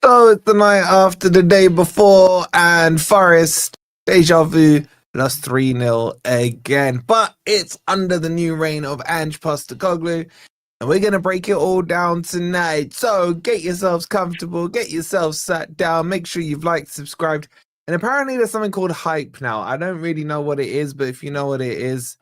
So it's the night after the day before, and Forest, deja vu, lost 3-0 again. But it's under the new reign of Ange Postecoglou, and we're going to break it all down tonight. So get yourselves comfortable, get yourselves sat down, make sure you've liked, subscribed. And apparently there's something called hype now. I don't really know what it is, but if you know what it is,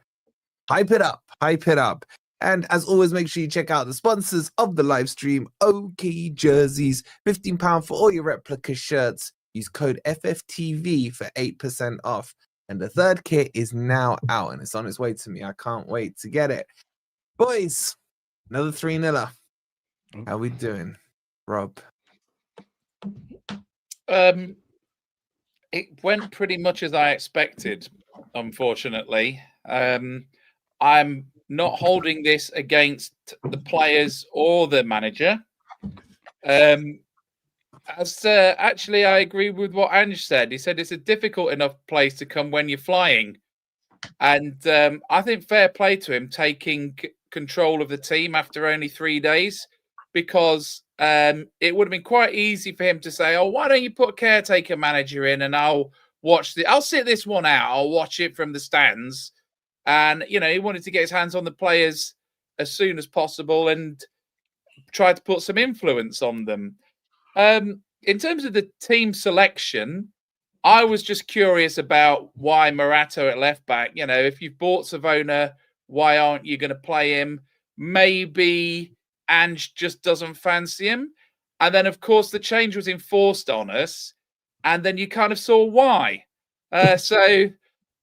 hype it up, hype it up. And as always, make sure you check out the sponsors of the live stream, OK Jerseys, £15 for all your replica shirts. Use code FFTV for 8% off. And the third kit is now out and it's on its way to me. I can't wait to get it. Boys, another 3-0. How we doing, Rob? It went pretty much as I expected, unfortunately. I'm not holding this against the players or the manager. Actually, I agree with what Ange said. He said it's a difficult enough place to come when you're flying. And I think fair play to him taking control of the team after only 3 days, because it would have been quite easy for him to say, oh, why don't you put a caretaker manager in and I'll sit this one out. I'll watch it from the stands. And, you know, he wanted to get his hands on the players as soon as possible and try to put some influence on them. In terms of the team selection, I was just curious about why Morato at left back. You know, if you've bought Savona, why aren't you going to play him? Maybe Ange just doesn't fancy him. And then, of course, the change was enforced on us. And then you kind of saw why.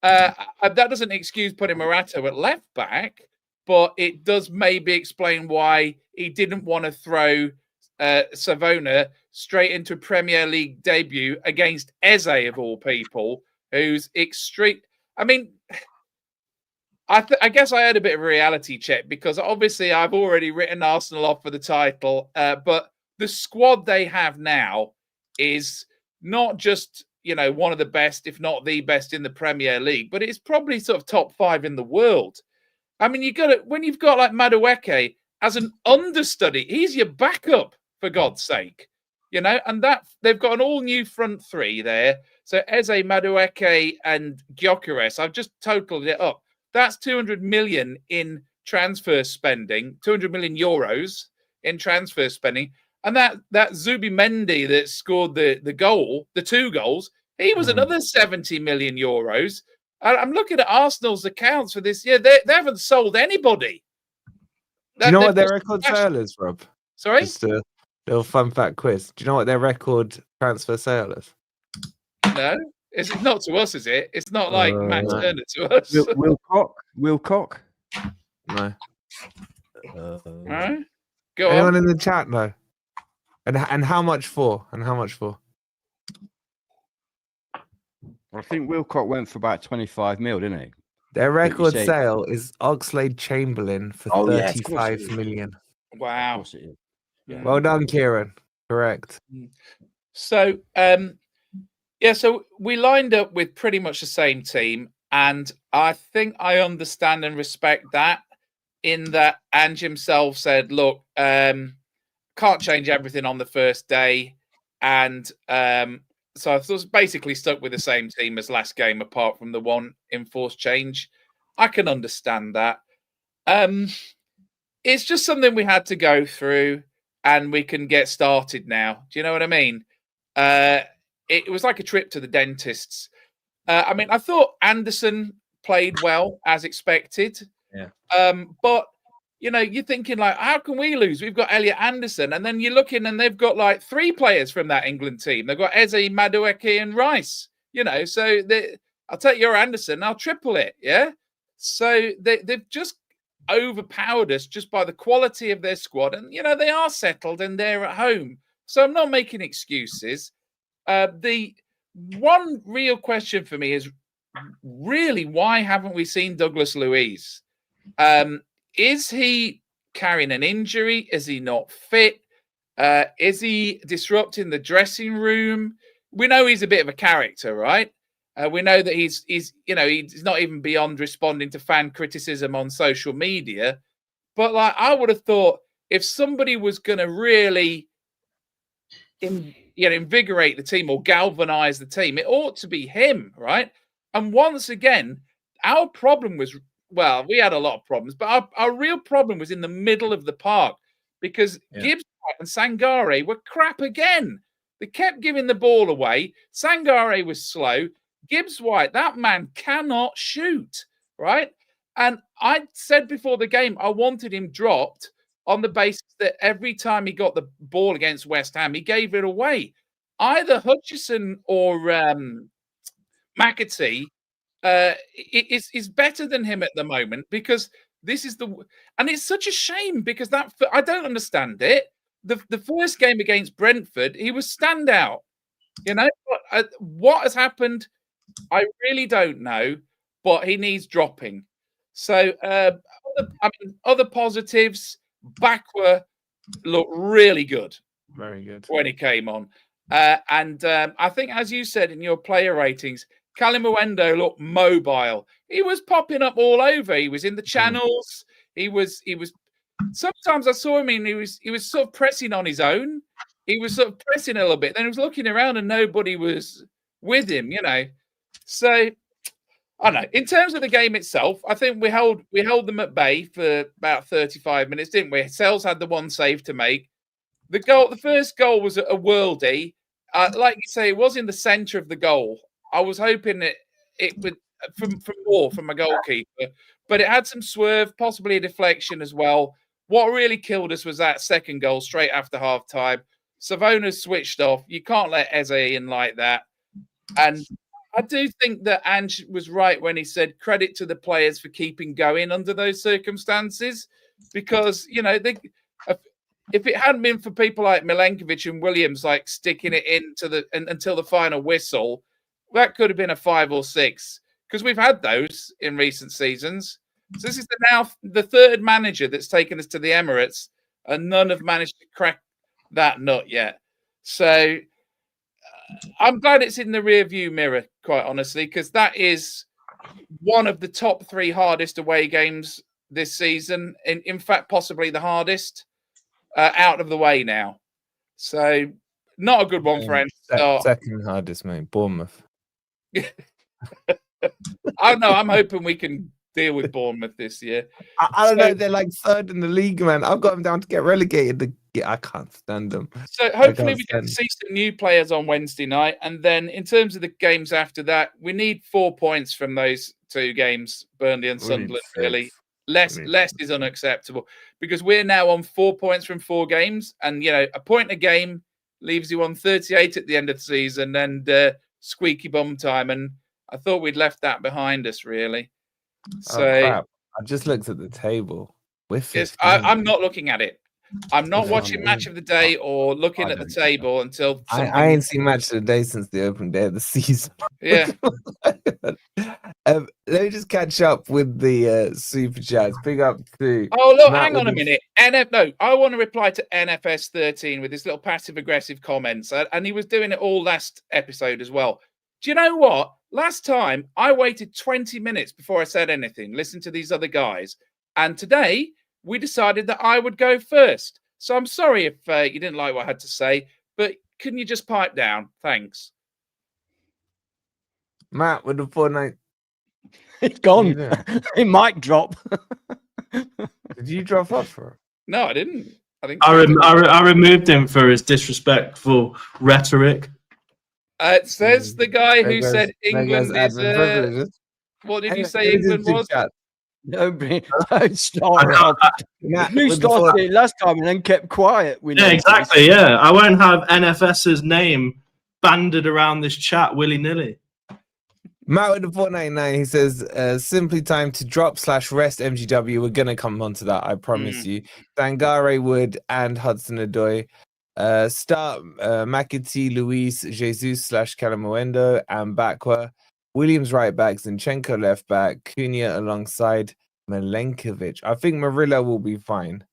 That doesn't excuse putting Morato at left back, but it does maybe explain why he didn't want to throw Savona straight into a Premier League debut against Eze, of all people, who's extreme. I mean, I guess I had a bit of a reality check, because obviously I've already written Arsenal off for the title, but the squad they have now is not just, you know, one of the best, if not the best in the Premier League, but it's probably sort of top 5 in the world. I mean, when you've got like Madueke as an understudy, he's your backup, for God's sake, you know, and that they've got an all new front three there. So Eze, Madueke and Gyökeres, I've just totaled it up. That's 200 million in transfer spending, 200 million euros in transfer spending. And that Zubimendi that scored the goal, the 2 goals, he was another 70 million euros. I'm looking at Arsenal's accounts for this year. They haven't sold anybody. Do you know what their record sale is, Rob? Sorry? Just a little fun fact quiz. Do you know what their record transfer sale is? No. It's not to us, is it? It's not like Matt Turner to us. Wilcock? No. Right. Go Anyone on. in the chat know? And how much for? And how much for? I think Wilcock went for about 25 mil, didn't he? Their record sale is Oxlade-Chamberlain for 35 million. Wow. Of course it is. Yeah. Well done, Kieran. Correct. So, so we lined up with pretty much the same team, and I think I understand and respect that, in that Ange himself said, look, can't change everything on the first day. And so I was basically stuck with the same team as last game, apart from the one enforced change. I can understand that. It's just something we had to go through, and we can get started now. Do you know what I mean? It was like a trip to the dentist's. I mean, I thought Anderson played well, as expected. Yeah. But you're thinking like, how can we lose? We've got Elliot Anderson, and then you're looking and they've got like 3 players from that England team. They've got Eze, Madueke, and Rice. So I'll take your Anderson, I'll triple it. Yeah. So they've just overpowered us just by the quality of their squad, and they are settled and they're at home. So I'm not making excuses. The one real question for me is really, why haven't we seen Douglas Luiz? Is he carrying an injury? Is he not fit? Is he disrupting the dressing room? We know he's a bit of a character, right? We know that he's not even beyond responding to fan criticism on social media. But like, I would have thought if somebody was going to really invigorate the team or galvanize the team, it ought to be him, right? And once again, our problem was, well, we had a lot of problems, but our real problem was in the middle of the park, because Gibbs-White and Sangare were crap again. They kept giving the ball away. Sangare was slow. Gibbs-White, that man cannot shoot, right? And I said before the game, I wanted him dropped on the basis that every time he got the ball against West Ham, he gave it away. Either Hutchinson or McAtee is better than him at the moment, because this is and it's such a shame, because I don't understand it. The first game against Brentford, he was standout. What has happened? I really don't know, but he needs dropping. So other positives, Bakwa looked really good. Very good when he came on. And I think, as you said in your player ratings, Kalimuendo looked mobile. He was popping up all over. He was in the channels. He was. Sometimes I saw him and he was sort of pressing on his own. He was sort of pressing a little bit. Then he was looking around and nobody was with him. So I don't know. In terms of the game itself, I think we held them at bay for about 35 minutes, didn't we? Sels had the one save to make. The first goal was a worldie. Like you say, it was in the centre of the goal. I was hoping it would from a goalkeeper, but it had some swerve, possibly a deflection as well. What really killed us was that second goal straight after half time. Savona switched off. You can't let Eze in like that. And I do think that Ange was right when he said credit to the players for keeping going under those circumstances, because if it hadn't been for people like Milenkovic and Williams like sticking it until the final whistle, that could have been a 5 or 6, because we've had those in recent seasons. So this is now the third manager that's taken us to the Emirates, and none have managed to crack that nut yet. So I'm glad it's in the rear view mirror, quite honestly, because that is one of the top 3 hardest away games this season. In fact, possibly the hardest. Out of the way now. So not a good one for Ange. Second hardest, mate. Bournemouth. I don't know. I'm hoping we can deal with Bournemouth this year. I don't know. They're like third in the league, man. I've got them down to get relegated. I can't stand them. So hopefully we can see some new players on Wednesday night. And then in terms of the games after that, we need 4 points from those 2 games, Burnley and Sunderland, really. Less is unacceptable, because we're now on 4 points from 4 games, and a point a game leaves you on 38 at the end of the season, and squeaky bum time. And I thought we'd left that behind us, really. So crap. I just looked at the table. I'm not looking at it. I'm not watching Match of the Day or looking at the table until I ain't seen Match of the Day since the opening day of the season. Yeah. Let me just catch up with the super chats. Big up to. Oh look, hang on a minute. I want to reply to NFS13 with his little passive aggressive comments, and he was doing it all last episode as well. Do you know what? Last time I waited 20 minutes before I said anything. Listen to these other guys, and today we decided that I would go first. So I'm sorry if you didn't like what I had to say, but can you just pipe down? Thanks. Matt with the 4-9. It's gone. It might drop. Did you drop off for it? No, I didn't. I removed him for his disrespectful rhetoric. It says the guy who said England is... What did you say England was? Don't start off. Matt, You with the started four- it last time and then kept quiet. We Yeah, noticed. exactly. Yeah, I won't have NFS's name banded around this chat willy nilly. Matt with the 499, he says, simply time to drop/rest MGW. We're going to come on to that, I promise you. Dangare Wood and Hudson Ndoye. Start McAtee, Luiz, Jesus/Calamuendo, and Bakwa. Williams right back, Zinchenko left back, Cunha alongside Milenkovic. I think Murillo will be fine.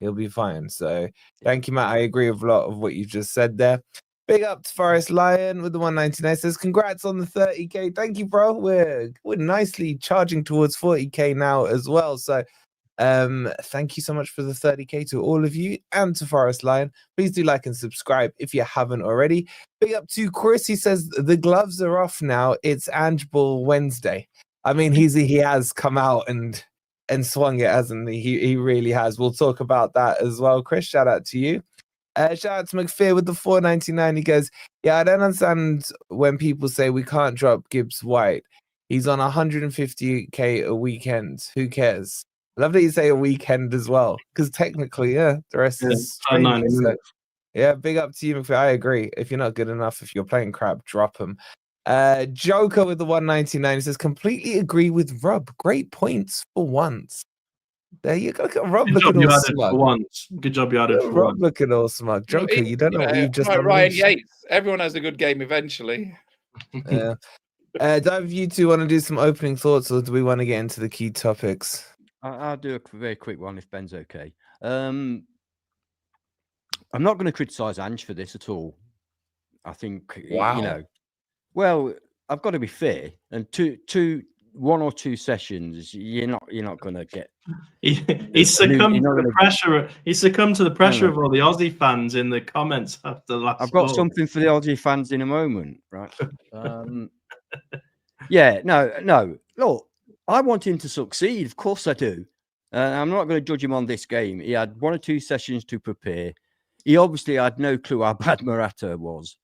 He'll be fine. So thank you, Matt. I agree with a lot of what you just said there. Big up to Forest Lion with the 199. Says congrats on the 30k. Thank you, bro. We're nicely charging towards 40k now as well. So thank you so much for the 30k to all of you and to Forest Lion. Please do like and subscribe if you haven't already. Big up to Chris. He says the gloves are off now. It's Angeball Wednesday. I mean, he has come out and swung it, hasn't he? He really has. We'll talk about that as well. Chris, shout out to you. Shout out to McPhair with the 499. He goes, yeah, I don't understand when people say we can't drop Gibbs-White. He's on 150k a weekend. Who cares? I love that you say a weekend as well, because technically, yeah, the rest is streaming. So, yeah, big up to you, McPhair. I agree. If you're not good enough, if you're playing crap, drop him. Joker with the 199 says, completely agree with Rob. Great points for once. There you go. Look at Rob looking all smug. Good job you had it for Rob once. looking all smug. Joker, you don't know what you've just like done. Ryan Yates. Everyone has a good game eventually. Yeah. Do you two want to do some opening thoughts, or do we want to get into the key topics? I'll do a very quick one if Ben's okay. I'm not going to criticise Ange for this at all. I think, you know, well, I've got to be fair. And one or two sessions, you're not going to get. He succumbed to the pressure. He succumbed to the pressure of all the Aussie fans in the comments after last. I've got something for the Aussie fans in a moment, right? Yeah, no. Look, I want him to succeed. Of course I do. I'm not going to judge him on this game. He had one or two sessions to prepare. He obviously had no clue how bad Morata was.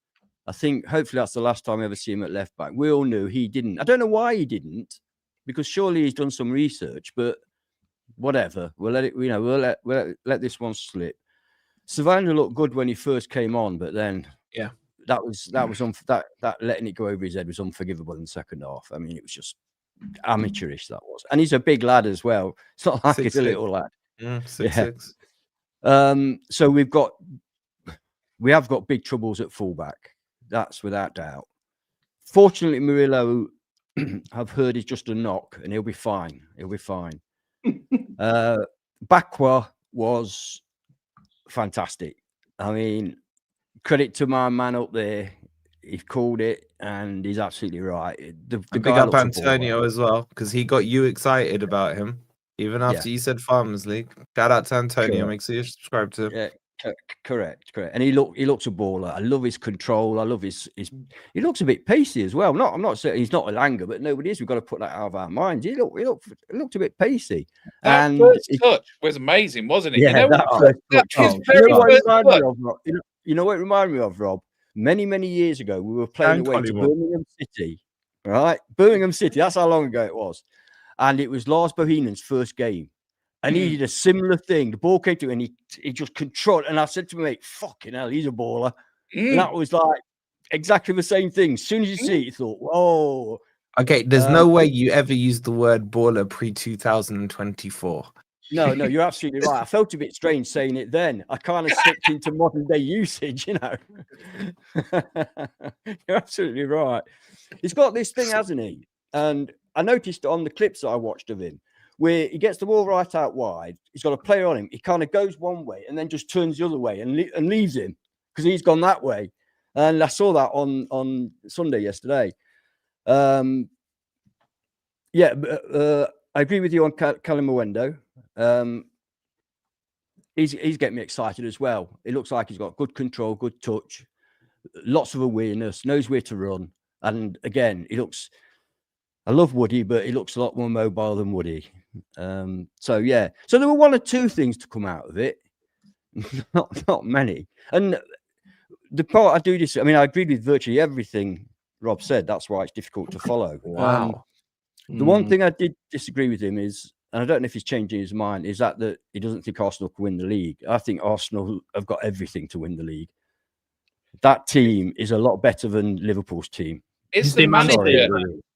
I think hopefully that's the last time I ever see him at left back. We all knew he didn't. I don't know why he didn't, because surely he's done some research, but whatever. We'll let it, we'll let this one slip. Savannah looked good when he first came on, but then that letting it go over his head was unforgivable in the second half. I mean, it was just amateurish, that was. And he's a big lad as well. It's not like he's a little lad. 6'6". So we have got big troubles at fullback. That's without doubt. Fortunately, Murillo, I've heard, is just a knock, and he'll be fine. He'll be fine. Bakwa was fantastic. I mean, credit to my man up there. He called it, and he's absolutely right. The big up Antonio as well, because he got you excited about him, even after you said Farmers League. Shout out to Antonio. Make sure you subscribe to him. Yeah. Correct. And he looks a baller. I love his control. I love his. He looks a bit pacey as well. I'm not saying he's not a Langer, but nobody is. We've got to put that out of our minds. He looked a bit pacey. That first touch was amazing, wasn't it? Yeah, you know what it reminded me of, Rob? Many years ago, we were playing away to Birmingham City. Right, Birmingham City. That's how long ago it was, and it was Lars Bohinen's first game. And he did a similar thing. The ball came to him and he just controlled. And I said to my mate, fucking hell, he's a baller. And that was like exactly the same thing. As soon as you see it, you thought, whoa. Okay, there's no way you ever used the word baller pre-2024. No, you're absolutely right. I felt a bit strange saying it then. I kind of slipped into modern day usage, you know. You're absolutely right. He's got this thing, hasn't he? And I noticed on the clips that I watched of him, where he gets the ball right out wide, he's got a player on him. He kind of goes one way and then just turns the other way and leaves him because he's gone that way. And I saw that on Sunday yesterday. I agree with you on Calamuendo. He's getting me excited as well. It looks like he's got good control, good touch, lots of awareness, knows where to run. And again, I love Woody, but he looks a lot more mobile than Woody. So there were one or two things to come out of it, not many. And the part I do this, I mean, I agreed with virtually everything Rob said. That's why it's difficult to follow. Wow. The one thing I did disagree with him is and I don't know if he's changing his mind, is that he doesn't think Arsenal can win the league. I think Arsenal have got everything to win the league. That team is a lot better than Liverpool's team. It's the manager.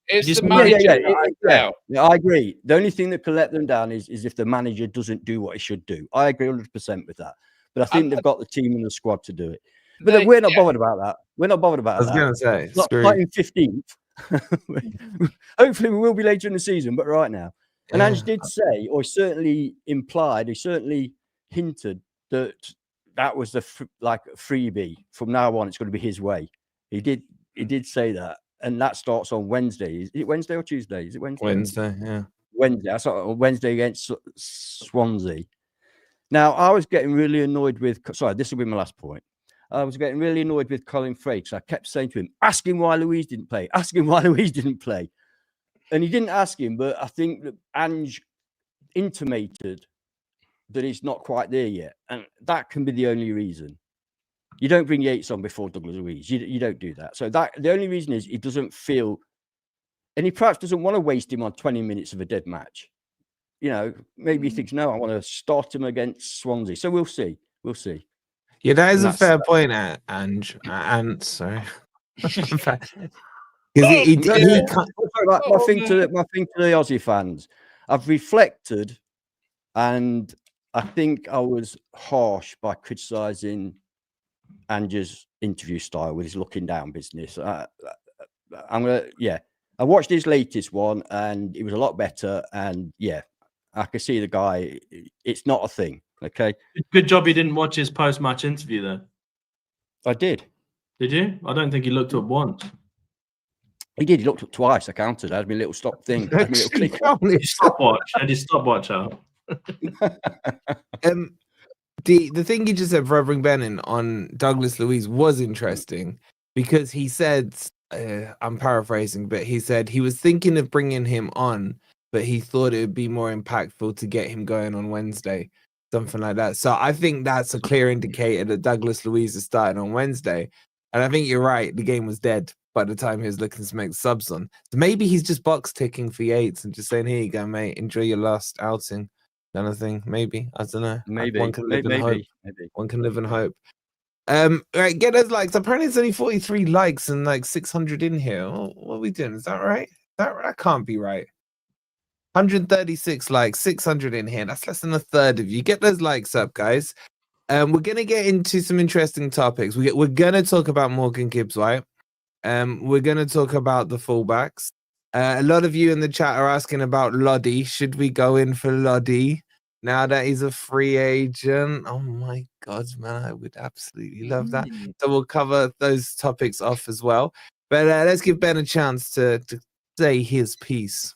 It's the manager. Yeah, I agree. The only thing that can let them down is if the manager doesn't do what he should do. I agree 100% with that. But I think they've got the team and the squad to do it. But we're not bothered about that. We're not bothered about that. I was going to say, not in 15th. Hopefully we will be later in the season, but right now. And Ange did say, or certainly implied, he certainly hinted that was the freebie. From now on, it's going to be his way. He did say that. And that starts on Wednesday. Is it Wednesday or Tuesday? Is it Wednesday? Wednesday, yeah. Wednesday. I saw it on Wednesday against Swansea. Now, I was getting really annoyed with... Sorry, this will be my last point. I was getting really annoyed with Colin Frey. I kept saying to him, ask him why Luiz didn't play. Ask him why Luiz didn't play. And he didn't ask him, but I think that Ange intimated that he's not quite there yet. And that can be the only reason. You don't bring Yates on before Douglas Luiz. You don't do that. So the only reason is he doesn't feel, and he perhaps doesn't want to waste him on 20 minutes of a dead match. You know, maybe he thinks, no, I want to start him against Swansea. So we'll see. We'll see. Yeah, that is a fair point, Ange. Sorry. Because he can't... my thing to the Aussie fans, I've reflected, and I think I was harsh by criticising Ange's interview style with his looking down business. I watched his latest one and it was a lot better. And yeah, I can see the guy. It's not a thing. Okay. Good job you didn't watch his post-match interview then. I did. Did you? I don't think he looked up once. He did. He looked up twice. I counted. I had my little stop thing. I had my little click. Stopwatch. I had his stopwatch out. The thing you just said for bring Ben in on Douglas Luiz was interesting because he said, I'm paraphrasing, but he said he was thinking of bringing him on, but he thought it would be more impactful to get him going on Wednesday, something like that. So I think that's a clear indicator that Douglas Luiz is starting on Wednesday. And I think you're right. The game was dead by the time he was looking to make subs on. So maybe he's just box ticking for Yates and just saying, here you go, mate, enjoy your last outing. Kind of thing, maybe. I don't know. Maybe one can live in hope. Maybe one can live in hope. Right, get us likes. Apparently, it's only 43 likes and like 600 in here. What are we doing? Is that right? That can't be right. 136 likes, 600 in here. That's less than a third of you. Get those likes up, guys. We're gonna get into some interesting topics. We're gonna talk about Morgan Gibbs-White. We're gonna talk about the fullbacks. A lot of you in the chat are asking about Lodi. Should we go in for Lodi now that he's a free agent? Oh my God, man, I would absolutely love that. So we'll cover those topics off as well. But let's give Ben a chance to say his piece.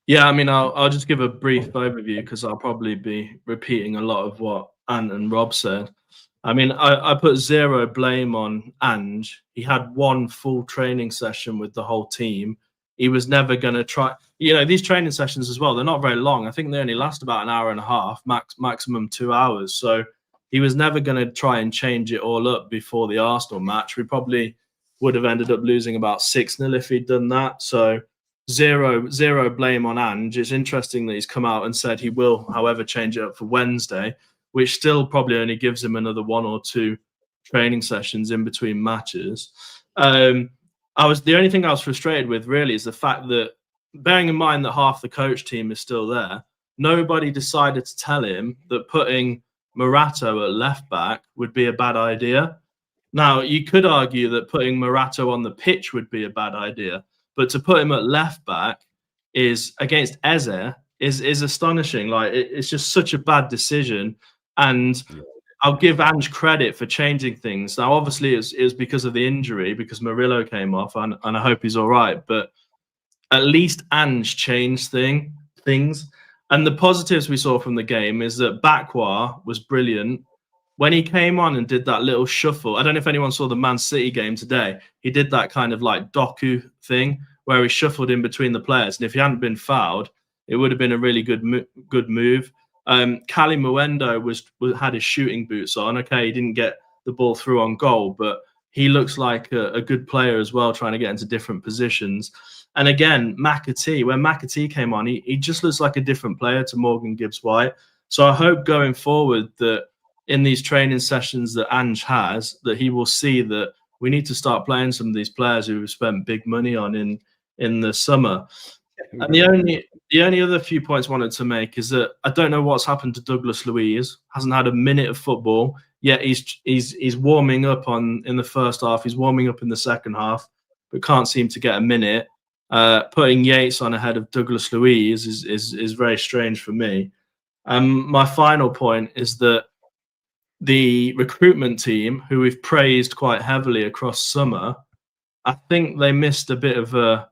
Yeah, I mean, I'll just give a brief overview because I'll probably be repeating a lot of what Ant and Rob said. I mean, I put zero blame on Ange. He had one full training session with the whole team. He was never going to try, you know, these training sessions as well, they're not very long. I think they only last about an hour and a half, maximum 2 hours. So he was never going to try and change it all up before the Arsenal match. We probably would have ended up losing about 6-0 if he'd done that. So zero blame on Ange. It's interesting that he's come out and said he will, however, change it up for Wednesday, which still probably only gives him another 1 or 2 training sessions in between matches. The only thing I was frustrated with really is the fact that, bearing in mind that half the coach team is still there, nobody decided to tell him that putting Morato at left back would be a bad idea. Now, you could argue that putting Morato on the pitch would be a bad idea, but to put him at left back is against Eze is astonishing. Like it's just such a bad decision, and I'll give Ange credit for changing things. Now, obviously, it was because of the injury, because Murillo came off, and I hope he's all right. But at least Ange changed things. And the positives we saw from the game is that Bakwa was brilliant. When he came on and did that little shuffle, I don't know if anyone saw the Man City game today. He did that kind of like Doku thing where he shuffled in between the players. And if he hadn't been fouled, it would have been a really good move. Kali Muendo had his shooting boots on. Okay, he didn't get the ball through on goal, but he looks like a good player as well, trying to get into different positions. And again, McAtee, when McAtee came on, he just looks like a different player to Morgan Gibbs-White. So I hope going forward that in these training sessions that Ange has, that he will see that we need to start playing some of these players who we've spent big money on in the summer. And the only other few points I wanted to make is that I don't know what's happened to Douglas Luiz. Hasn't had a minute of football yet. He's warming up in the first half. He's warming up in the second half, but can't seem to get a minute. Putting Yates on ahead of Douglas Luiz is very strange for me. My final point is that the recruitment team, who we've praised quite heavily across summer, I think they missed a bit of a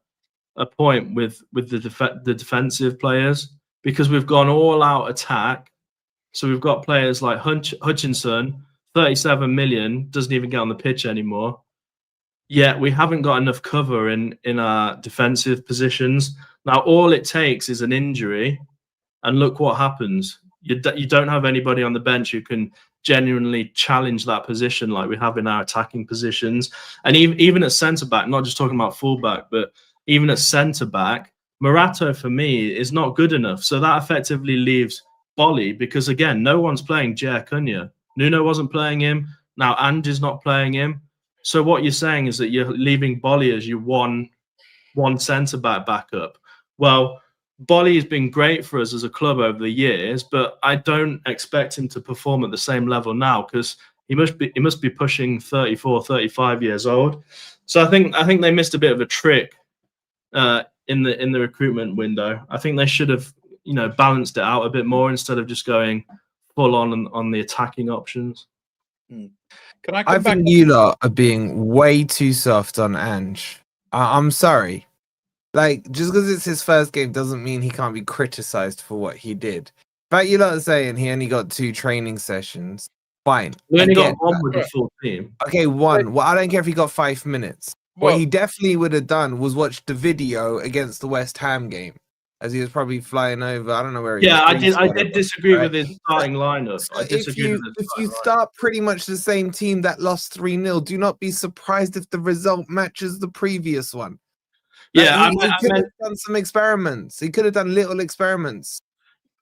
point with the defensive players, because we've gone all out attack. So we've got players like Hutchinson, 37 million, doesn't even get on the pitch anymore. Yet we haven't got enough cover in our defensive positions. Now all it takes is an injury, and look what happens. You don't have anybody on the bench who can genuinely challenge that position like we have in our attacking positions. And even at centre back, not just talking about full back, but even at centre back, Morato for me is not good enough. So that effectively leaves Bolly, because again, no one's playing Gyökeres. Nuno wasn't playing him. Now Ange is not playing him. So what you're saying is that you're leaving Bolly as your one centre back backup. Well, Bolly has been great for us as a club over the years, but I don't expect him to perform at the same level now, because he must be pushing 34, 35 years old. So I think they missed a bit of a trick in the recruitment window. I think they should have balanced it out a bit more instead of just going full on the attacking options. Can I come back? think you lot are being way too soft on Ange. I'm sorry. Like, just because it's his first game doesn't mean he can't be criticised for what he did. In fact, you lot are saying he only got 2 training sessions. Fine. We only Again, got one with the full team. Okay, 1. Well, I don't care if he got 5 minutes. Well, What he definitely would have done was watch the video against the West Ham game, as he was probably flying over. I don't know where he was. I did disagree with his starting lineup. So if you start pretty much the same team that lost 3-0, do not be surprised if the result matches the previous one. Like, Yeah, he could have done some experiments. He could have done little experiments.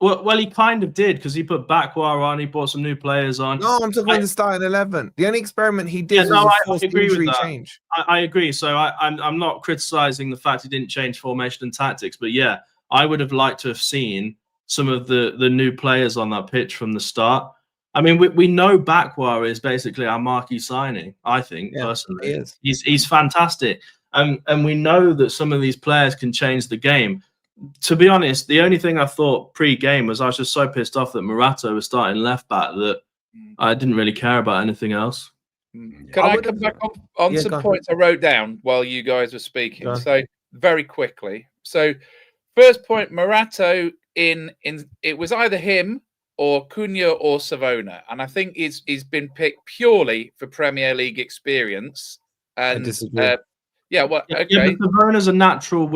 well, he kind of did, because he put Bakwa on, he brought some new players on. No, I'm talking about the starting 11. The only experiment he did was I a forced agree with injury that. change. I agree. So I'm not criticizing the fact he didn't change formation and tactics, but yeah, I would have liked to have seen some of the new players on that pitch from the start. I mean, we know Bakwa is basically our marquee signing, I think, personally. He is. He's fantastic. And we know that some of these players can change the game. To be honest, the only thing I thought pre-game was I was just so pissed off that Morato was starting left back that I didn't really care about anything else. Can I come back on some points I wrote down while you guys were speaking? So very quickly. So first point, Morato in it was either him or Cunha or Savona, and I think he's been picked purely for Premier League experience. And I disagree. yeah, well, okay. Yeah, but Savona's a natural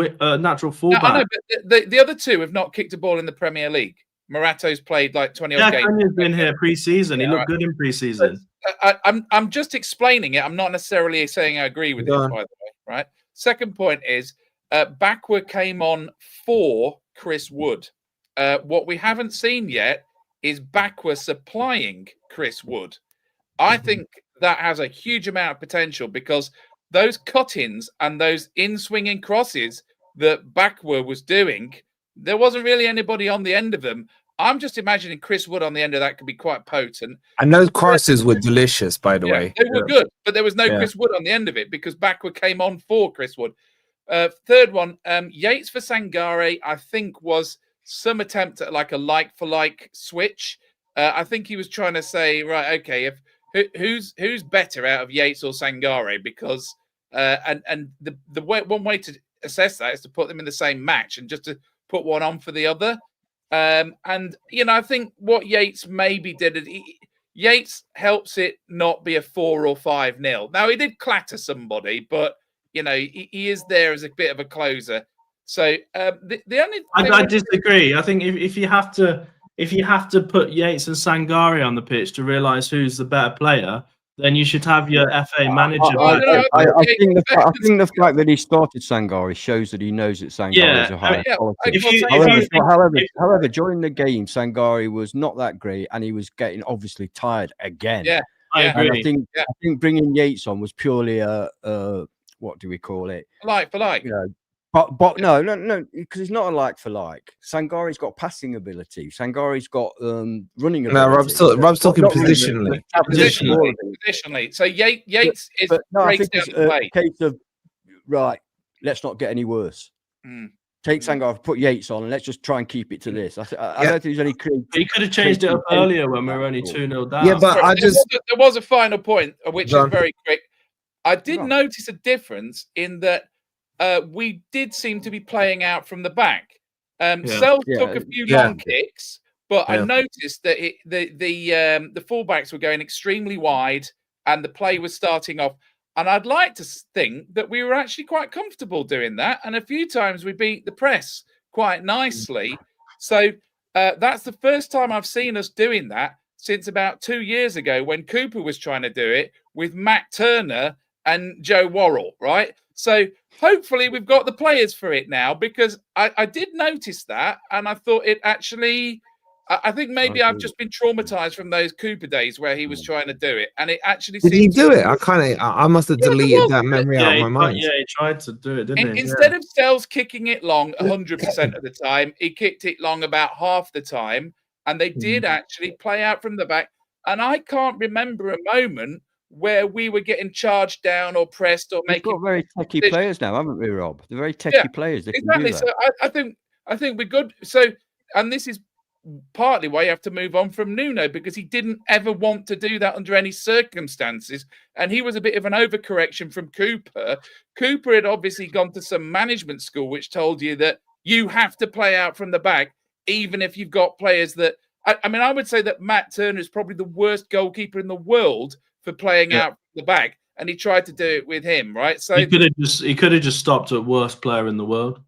fullback. I know, but the other two have not kicked a ball in the Premier League. Morato's played like 20 odd games. Cunha's been here pre-season. He looked good in pre-season. I'm just explaining it. I'm not necessarily saying I agree with it, by the way. Right. Second point is Bakwa came on for Chris Wood. What we haven't seen yet is Bakwa supplying Chris Wood. I think that has a huge amount of potential, because those cut-ins and those in-swinging crosses that Bakwa was doing, there wasn't really anybody on the end of them. I'm just imagining Chris Wood on the end of that could be quite potent. And those crosses were delicious, by the way. They were good, but there was no Chris Wood on the end of it because Bakwa came on for Chris Wood. Third one, Yates for Sangare, I think was some attempt at like a like-for-like switch. I think he was trying to say, right, okay, who's better out of Yates or Sangare? Because and the way, one way to assess that is to put them in the same match and just to put one on for the other. And I think what Yates maybe did, Yates helps it not be a 4 or 5-0. Now he did clatter somebody, but he is there as a bit of a closer. So the only I disagree. I think if you have to put Yates and Sangare on the pitch to realise who's the better player, then you should have your FA manager. I don't know. I think the fact that he started Sangari shows that he knows that Sangari is a high quality. However, during the game, Sangari was not that great, and he was getting obviously tired again. Yeah, I agree. And I think bringing Yates on was purely a what do we call it? Like for like. You know, but no, because it's not a like for like. Sangari's got passing ability. Sangari's got running ability. No, Rob's talking positionally. Positionally. So Yates breaks down the play. Case of right. Let's not get any worse. Take Sangari, put Yates on, and let's just try and keep it to this. I don't think there's any. He could have changed it up earlier when we were only 2-0 down. Yeah, but there was a final point, which is very quick. I did notice a difference in that we did seem to be playing out from the back. Sels took a few long kicks, but I noticed that the fullbacks were going extremely wide, and the play was starting off. And I'd like to think that we were actually quite comfortable doing that. And a few times we beat the press quite nicely. So that's the first time I've seen us doing that since about 2 years ago when Cooper was trying to do it with Matt Turner and Joe Worrell, right? So hopefully we've got the players for it now, because I did notice that, and I thought it actually... I think maybe I've just been traumatized from those Cooper days where he was trying to do it, and it actually did he do it? I must have deleted that memory out of my mind. Yeah, he tried to do it, didn't he? Instead of Sels kicking it long 100% of the time, he kicked it long about half the time, and they did actually play out from the back. And I can't remember a moment where we were getting charged down or pressed or making. We've got very techie players now, haven't we, Rob? They're very techie players. They exactly. Can do that. So I think we're good. So, and this is partly why you have to move on from Nuno, because he didn't ever want to do that under any circumstances, and he was a bit of an overcorrection from Cooper. Cooper had obviously gone to some management school which told you that you have to play out from the back, even if you've got players that I mean, I would say that Matt Turner is probably the worst goalkeeper in the world for playing out from the back, and he tried to do it with him, right? So he could have just stopped at worst player in the world.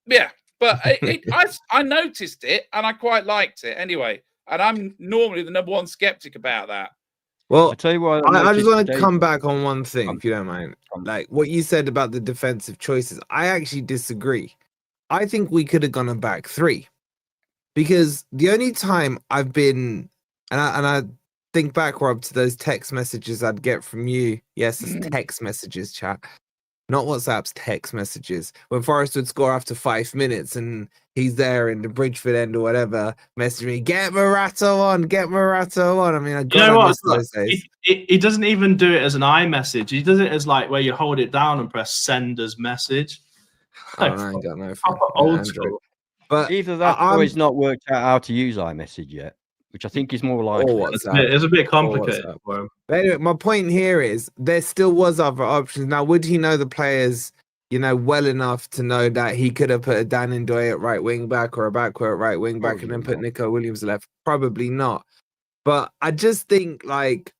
Yeah. But I noticed it, and I quite liked it anyway. And I'm normally the number one skeptic about that. Well, I tell you what, I just want to come back on one thing, if you don't mind. Like what you said about the defensive choices, I actually disagree. I think we could have gone a back three, because the only time I've been, and I think back, Rob, to those text messages I'd get from you. Yes, it's text messages, chat. Not WhatsApp's, text messages. When Forest would score after 5 minutes and he's there in the Bridgeford end or whatever, messaging me, get Marato on. I mean, I those days. He doesn't even do it as an iMessage. He does it as like where you hold it down and press send as message. I ain't got no old school. But either that or he's not worked out how to use iMessage yet, which I think is more likely. It's a bit complicated for him. But anyway, my point here is there still was other options. Now, would he know the players, well enough to know that he could have put a Dan Ndoye at right wing back or a Bakwa at right wing back and then put Nico Williams left? Probably not. But I just think like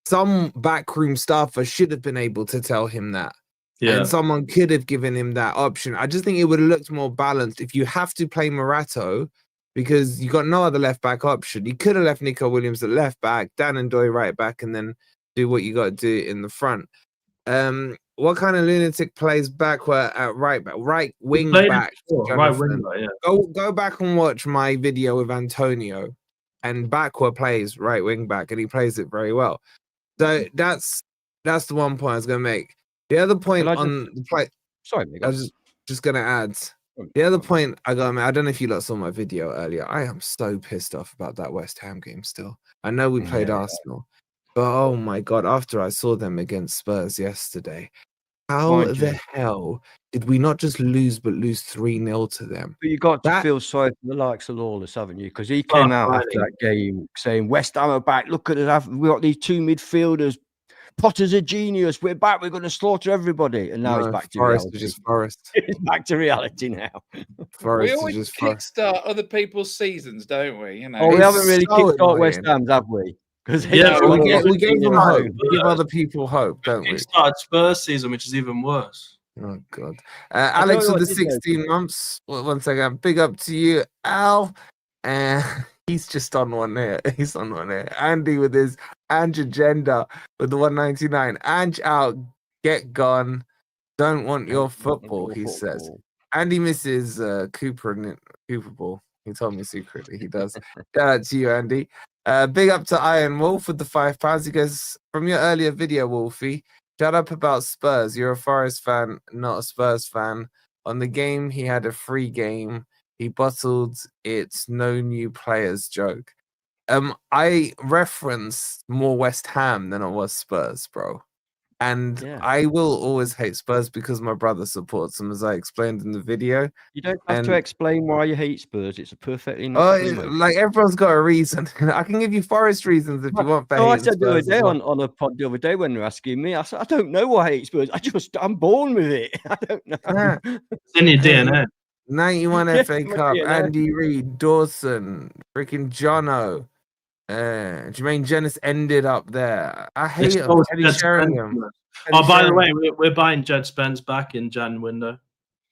some backroom staffer should have been able to tell him that. Yeah. And someone could have given him that option. I just think it would have looked more balanced. If you have to play Marato, because you got no other left back option, you could have left Nico Williams at left back, Dan Ndoye right back, and then do what you got to do in the front. What kind of lunatic plays backward at right back, right wing back? Right wing back, yeah. Go back and watch my video with Antonio, and backward plays right wing back, and he plays it very well. So that's the one point I was going to make. The other point on the play. Sorry, I was just going to add. The other point I don't know if you lot saw my video earlier. I am so pissed off about that West Ham game still. I know we played Arsenal, but oh my God, after I saw them against Spurs yesterday, how the hell did we not just lose, but lose 3-0 to them? But you got to feel sorry for the likes of Lawless, haven't you? Because he came out after that game saying, West Ham are back. Look at it. We've got these two midfielders. Potter's a genius. We're back. We're going to slaughter everybody. And now he's back to reality. Just Forest. He's back to reality now. We always kickstart other people's seasons, don't we? Oh, we haven't really kickstart West Ham's, have we? Because we gave them hope. We give other people hope, don't we? We started Spurs season, which is even worse. Oh God, Alex with the 16 months. One second, big up to you, Al. He's just on one here. He's on one here. Andy with his Ange agenda with the 199. Ange out, get gone. Don't want your football, he says. Andy misses Cooper and Cooper Ball. He told me secretly he does. Shout out to you, Andy. Big up to Iron Wolf with the £5. He goes, from your earlier video, Wolfie, shut up about Spurs. You're a Forest fan, not a Spurs fan. On the game, he had a free game. He bottled it's no new players joke. I referenced more West Ham than it was Spurs, bro. And I will always hate Spurs because my brother supports them, as I explained in the video. You don't have to explain why you hate Spurs. It's a perfectly like everyone's got a reason. I can give you Forest reasons if you want. For I said the other day on a pod the other day when they were asking me, I said, I don't know why I hate Spurs. I'm born with it. I don't know. It's in your DNA. 91 FA Cup, Andy Reid, Dawson, freaking Jono. Jermaine Jenas ended up there. I hate him. Teddy Sheringham. Oh, by the way, we're buying Jed Spence back in Jan window.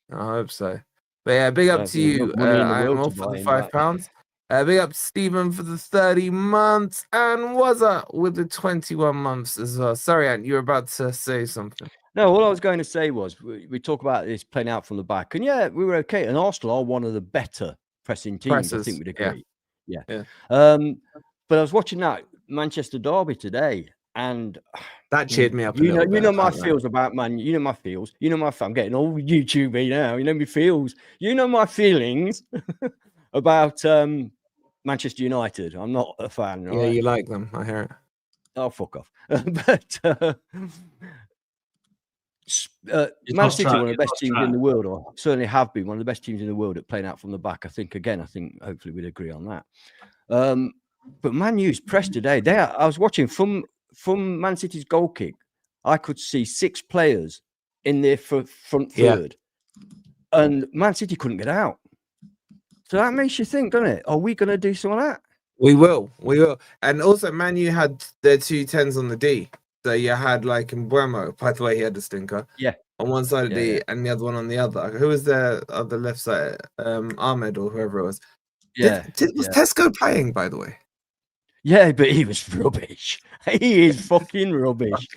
I hope so. But yeah, big up to you, I'm all for the £5. Big up to Stephen for the 30 months and Wazza with the 21 months as well. Sorry, Ant, you were about to say something. No, all I was going to say was we talk about this playing out from the back, and yeah, we were okay. And Arsenal are one of the better pressing teams. I think we'd agree. Yeah. But I was watching that Manchester derby today, and that cheered me up. You know my feels about man. You know my feels. You know my. I'm getting all YouTubey now. You know my feels. You know my feelings about Manchester United. I'm not a fan. Yeah, right? You like them. I hear it. Oh, fuck off. But Man City, one of the best teams in the world, or certainly have been one of the best teams in the world at playing out from the back. I think hopefully we'd agree on that. But Man U's press today. I was watching from Man City's goal kick. I could see 6 players in their front third, and Man City couldn't get out. So that makes you think, doesn't it? Are we going to do some of that? We will. And also, Man U had their 2 10s on the D. So you had like Mbuemo. By the way, he had the stinker. Yeah. On one side of D and the other one on the other. Who was the other left side? Ahmed or whoever it was. Yeah. Was Tesco playing, by the way? Yeah, but he was rubbish. He is fucking rubbish.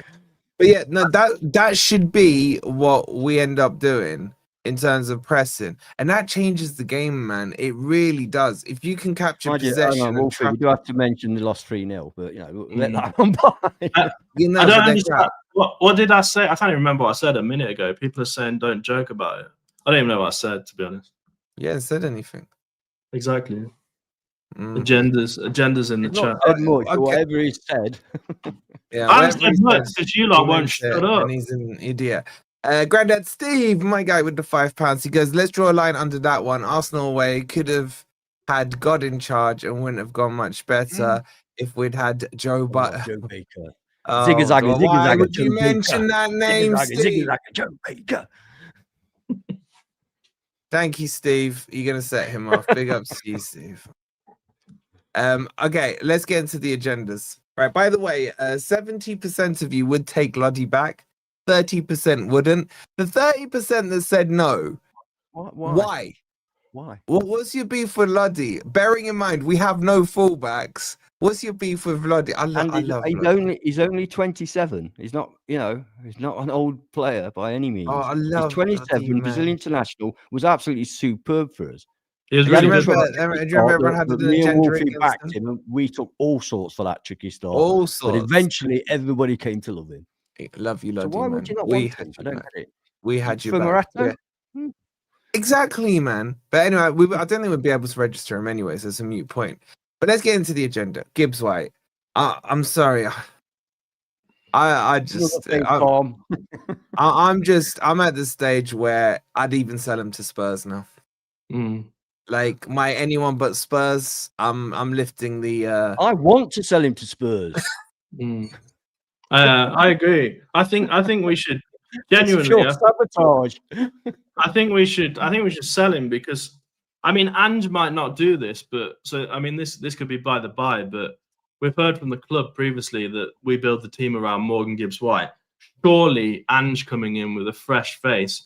But yeah, no, that should be what we end up doing in terms of pressing, and that changes the game, man. It really does. If you can capture possession, Wolfie, we do have to mention the lost 3-0, but let that one by. I don't understand. What did I say? I can't even remember what I said a minute ago. People are saying don't joke about it. I don't even know what I said, to be honest. You haven't said anything. Exactly. Agendas in the chat. Whatever he said. Yeah, I said much because you lot won't shut up. And he's an idiot. Granddad Steve, my guy with the £5. He goes, let's draw a line under that one. Arsenal away could have had God in charge and wouldn't have gone much better if we'd had Joe Butter. Joe Baker. Ziggy-zaggy. Why would you mention that name, Steve? Joe Baker. Thank you, Steve. You're going to set him off. Big up to you, Steve. Okay, let's get into the agendas. Right, by the way, 70% of you would take Lodi back. 30% wouldn't. The 30% that said no. Why? What was your beef with Lodi? Bearing in mind, we have no fullbacks. What's your beef with Lodi? I love Lodi. He's only 27. He's not, he's not an old player by any means. Oh, I love he's 27. Lodi, Brazil international was absolutely superb for us. He was really good. Do you remember everyone had to do the Wolfie backed him, and we took all sorts for that tricky start. All sorts. But eventually, everybody came to love him. Love you, Lodi. So why would you not want him? I don't get it. We had you for back. Morata? Yeah. Exactly, man. But anyway, I don't think we'd be able to register him anyway, so it's a moot point. But let's get into the agenda. Gibbs-White. I'm sorry. I'm at the stage where I'd even sell him to Spurs now. Like my anyone but Spurs, I'm lifting the. I want to sell him to Spurs. I agree. I think we should genuinely sabotage. I think we should sell him because Ange might not do this, but this could be by the by, but we've heard from the club previously that we build the team around Morgan Gibbs-White. Surely Ange coming in with a fresh face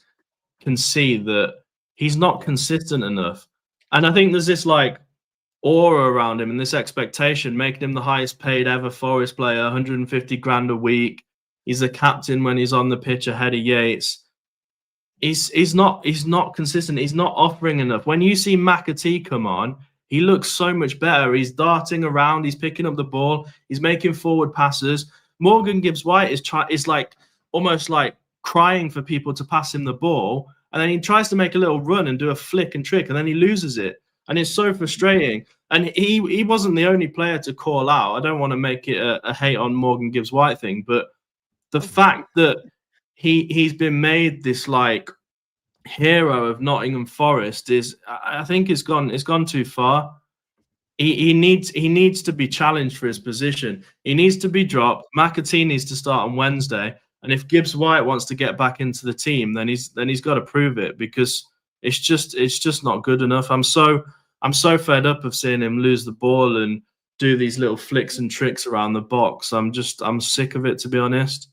can see that he's not consistent enough. And I think there's this aura around him and this expectation, making him the highest paid ever Forest player, 150 grand a week. He's a captain when he's on the pitch ahead of Yates. He's not consistent. He's not offering enough. When you see McAtee come on, he looks so much better. He's darting around. He's picking up the ball. He's making forward passes. Morgan Gibbs-White is like almost like crying for people to pass him the ball, and then he tries to make a little run and do a flick and trick, and then he loses it, and it's so frustrating. And he wasn't the only player to call out. I don't want to make it a hate on Morgan Gibbs-White thing, but the fact that he's been made this like hero of Nottingham Forest is, I think, it's gone too far. He needs to be challenged for his position. He needs to be dropped. McAtee needs to start on Wednesday, and if Gibbs-White wants to get back into the team, then he's got to prove it, because it's just not good enough. I'm so fed up of seeing him lose the ball and do these little flicks and tricks around the box. I'm sick of it, to be honest.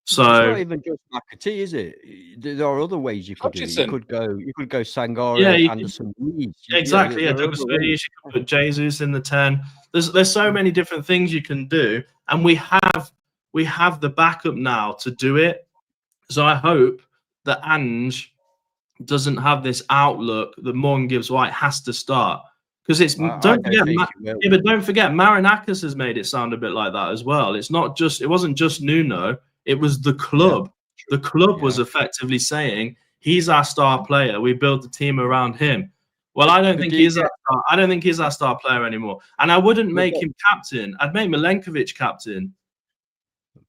So it's not even just McAtee, is it? There are other ways you could do it. You could go Sangare, Anderson, Luiz. Exactly. Yeah, Douglas Luiz, you could put Jesus in the 10. There's so many different things you can do, and we have the backup now to do it. So I hope that Ange doesn't have this outlook that Morgan Gibbs-White has to start, because it's don't forget Marinakis has made it sound a bit like that as well. It wasn't just Nuno. It was the club. Yeah, the club was effectively saying he's our star player. We build the team around him. Well, I don't think he's our star player anymore. And I wouldn't make him captain. I'd make Milenkovic captain.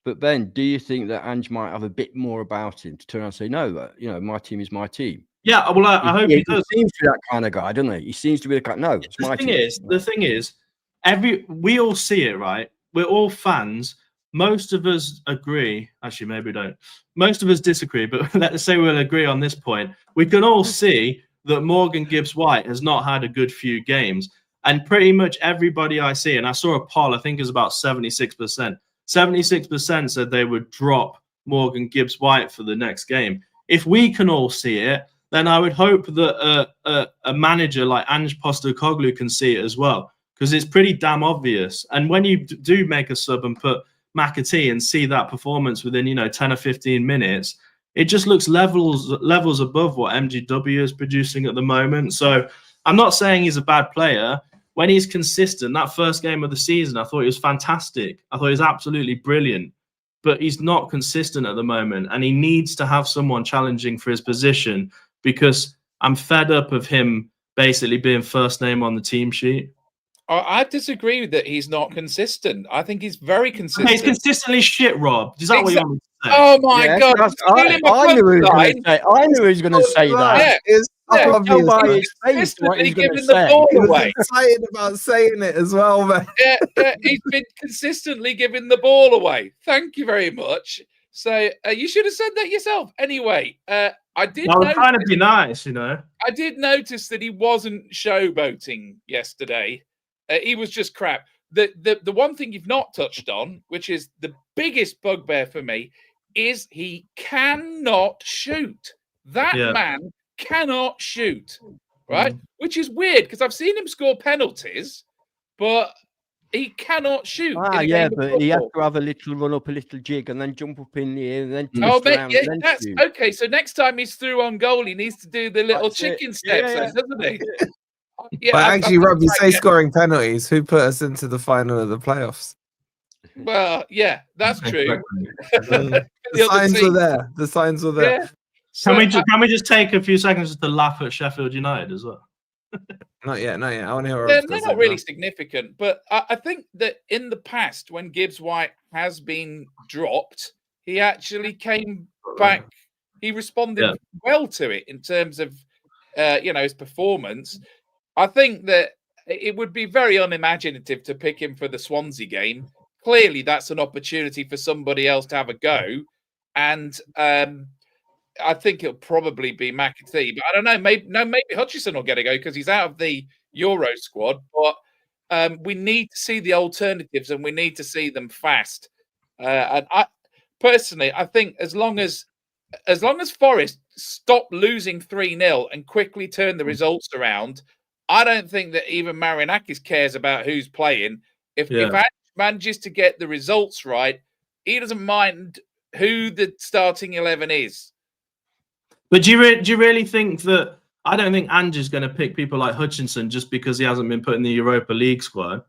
But Ben, do you think that Ange might have a bit more about him to turn around and say, no, my team is my team? Yeah, well, I hope he does. He seems to be that kind of guy, doesn't he? He seems to be the kind. No, it's my team. The thing is, we all see it, right? We're all fans. Most of us agree. Actually, maybe we don't. Most of us disagree, but let's say we'll agree on this point. We can all see that Morgan Gibbs-White has not had a good few games. And pretty much everybody I see, and I saw a poll, I think it was about 76%. 76% said they would drop Morgan Gibbs-White for the next game. If we can all see it, then I would hope that a manager like Ange Postecoglou can see it as well, because it's pretty damn obvious. And when you do make a sub and put McAtee and see that performance within 10 or 15 minutes, it just looks levels above what MGW is producing at the moment. So I'm not saying he's a bad player. When he's consistent, that first game of the season, I thought he was fantastic. I thought he was absolutely brilliant, but he's not consistent at the moment, and he needs to have someone challenging for his position, because I'm fed up of him basically being first name on the team sheet. I disagree that he's not consistent. I think he's very consistent. He's consistently shit, Rob. Is that what you want me to say? Oh my God! I knew he was going to say that. It's obvious. He's giving the ball away. He was excited about saying it as well, man. Yeah, he's been consistently giving the ball away. Thank you very much. So you should have said that yourself. Anyway, I was trying to be nice, I did notice that he wasn't showboating yesterday. He was just crap. The one thing you've not touched on, which is the biggest bugbear for me, is he cannot shoot. That man cannot shoot, right? Which is weird, because I've seen him score penalties, but he cannot shoot. But he has to have a little run up, a little jig, and then jump up in the air, and then twist around. That's okay. So next time he's through on goal, he needs to do the little chicken steps, doesn't he? Yeah, but actually, Rob, you say scoring penalties. Who put us into the final of the playoffs? Well, yeah, that's true. The signs were there. The signs were there. Yeah. So, can we just take a few seconds to laugh at Sheffield United as well? Not yet. I want to hear. They're not really significant, but I think that in the past, when Gibbs-White has been dropped, he actually came back. He responded well to it in terms of his performance. I think that it would be very unimaginative to pick him for the Swansea game. Clearly, that's an opportunity for somebody else to have a go. And I think it'll probably be McAtee. But I don't know. Maybe Hutchinson will get a go because he's out of the Euro squad. But we need to see the alternatives, and we need to see them fast. And I personally, I think as long as Forest stop losing 3-0 and quickly turn the results around, I don't think that even Marinakis cares about who's playing. If Ange manages to get the results right, he doesn't mind who the starting 11 is. But do you really think that? I don't think Ange is going to pick people like Hutchinson just because he hasn't been put in the Europa League squad.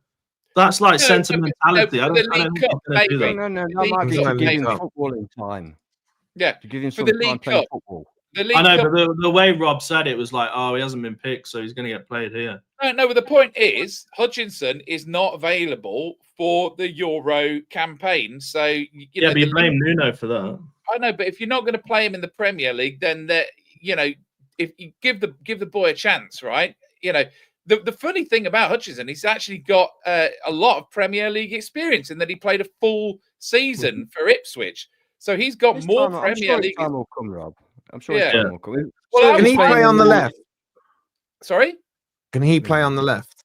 That's like sentimentality. I don't think he's going to do that. No, that might be to give him footballing time. Yeah, to give him for some the time League playing Cup. football. I know, but the way Rob said it was like, oh, he hasn't been picked, so he's going to get played here. No, but the point is, Hutchinson is not available for the Euro campaign. So, but you blame Nuno for that. I know, but if you're not going to play him in the Premier League, then if you give the boy a chance, right? The funny thing about Hutchinson, he's actually got a lot of Premier League experience in that he played a full season for Ipswich. So he's got more Premier League. Time will come, Rob. I'm sure his time will come. Well, can he play on the left? Sorry? Can he play on the left?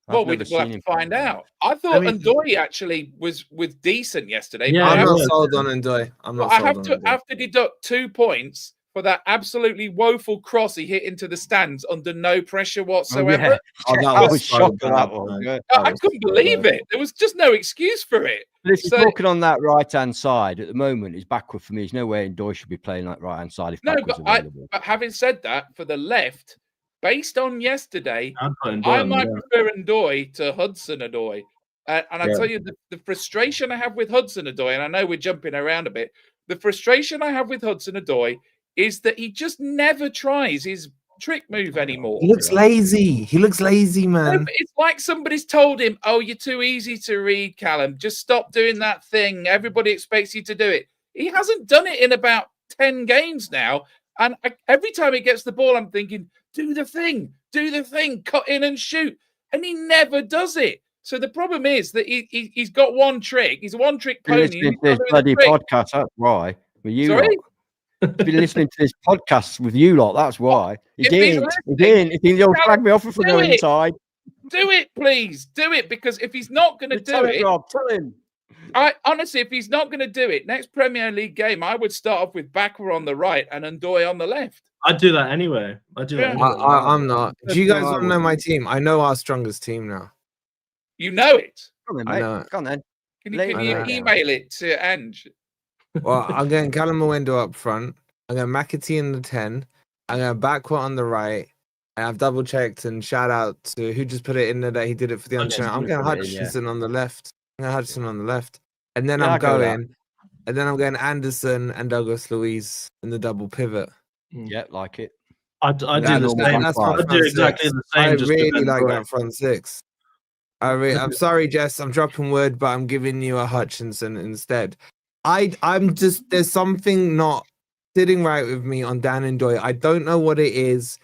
Well, we'll have to find out. I thought Ndoye actually was decent yesterday. Yeah, I'm not sold on Ndoye. I have to deduct 2 points for that absolutely woeful cross he hit into the stands under no pressure whatsoever. I was shocked at that one. I couldn't believe it. There was just no excuse for it. But if he's walking on that right-hand side at the moment, it's backward for me. There's no way Ndoye should be playing that right-hand side if backwards available. But having said that, for the left, based on yesterday, I might prefer Ndoye to Hudson-Odoi. And I tell you, the frustration I have with Hudson-Odoi, and I know we're jumping around a bit, the frustration I have with Hudson-Odoi is that he just never tries his trick move anymore. He looks lazy. He looks lazy, man. It's like somebody's told him, oh, you're too easy to read, Callum. Just stop doing that thing. Everybody expects you to do it. He hasn't done it in about 10 games now. And every time he gets the ball, I'm thinking, do the thing, cut in and shoot. And he never does it. So the problem is that he's got one trick. He's a one-trick pony. Listening to this bloody podcast, that's why. Sorry? Been listening to this podcast with you lot, that's why. He didn't. He'll flag me off for going inside. Do it, please. Do it, because if he's not going to do it, Rob, tell him. Honestly, if he's not going to do it, next Premier League game, I would start off with Bakwa on the right and Ndoye on the left. I'd do that anyway. I'm not. Do you guys want to know my team? I know our strongest team now. You know it. Come on, then. Can you email it to Ange? Well, I'm going Callum Mwendo up front. I'm going McAtee in the 10. I'm going Bakwa on the right. And I've double checked and shout out to who just put it in there that he did it for the untrained. I'm going Hutchinson on the left. And then I'm going Anderson and Douglas Luiz in the double pivot. Yeah, like it. I do exactly the same. I really like that front six. I'm sorry, Jess. I'm dropping word, but I'm giving you a Hutchinson instead. I'm just, there's something not sitting right with me on Dan Ndoye. I don't know what it is,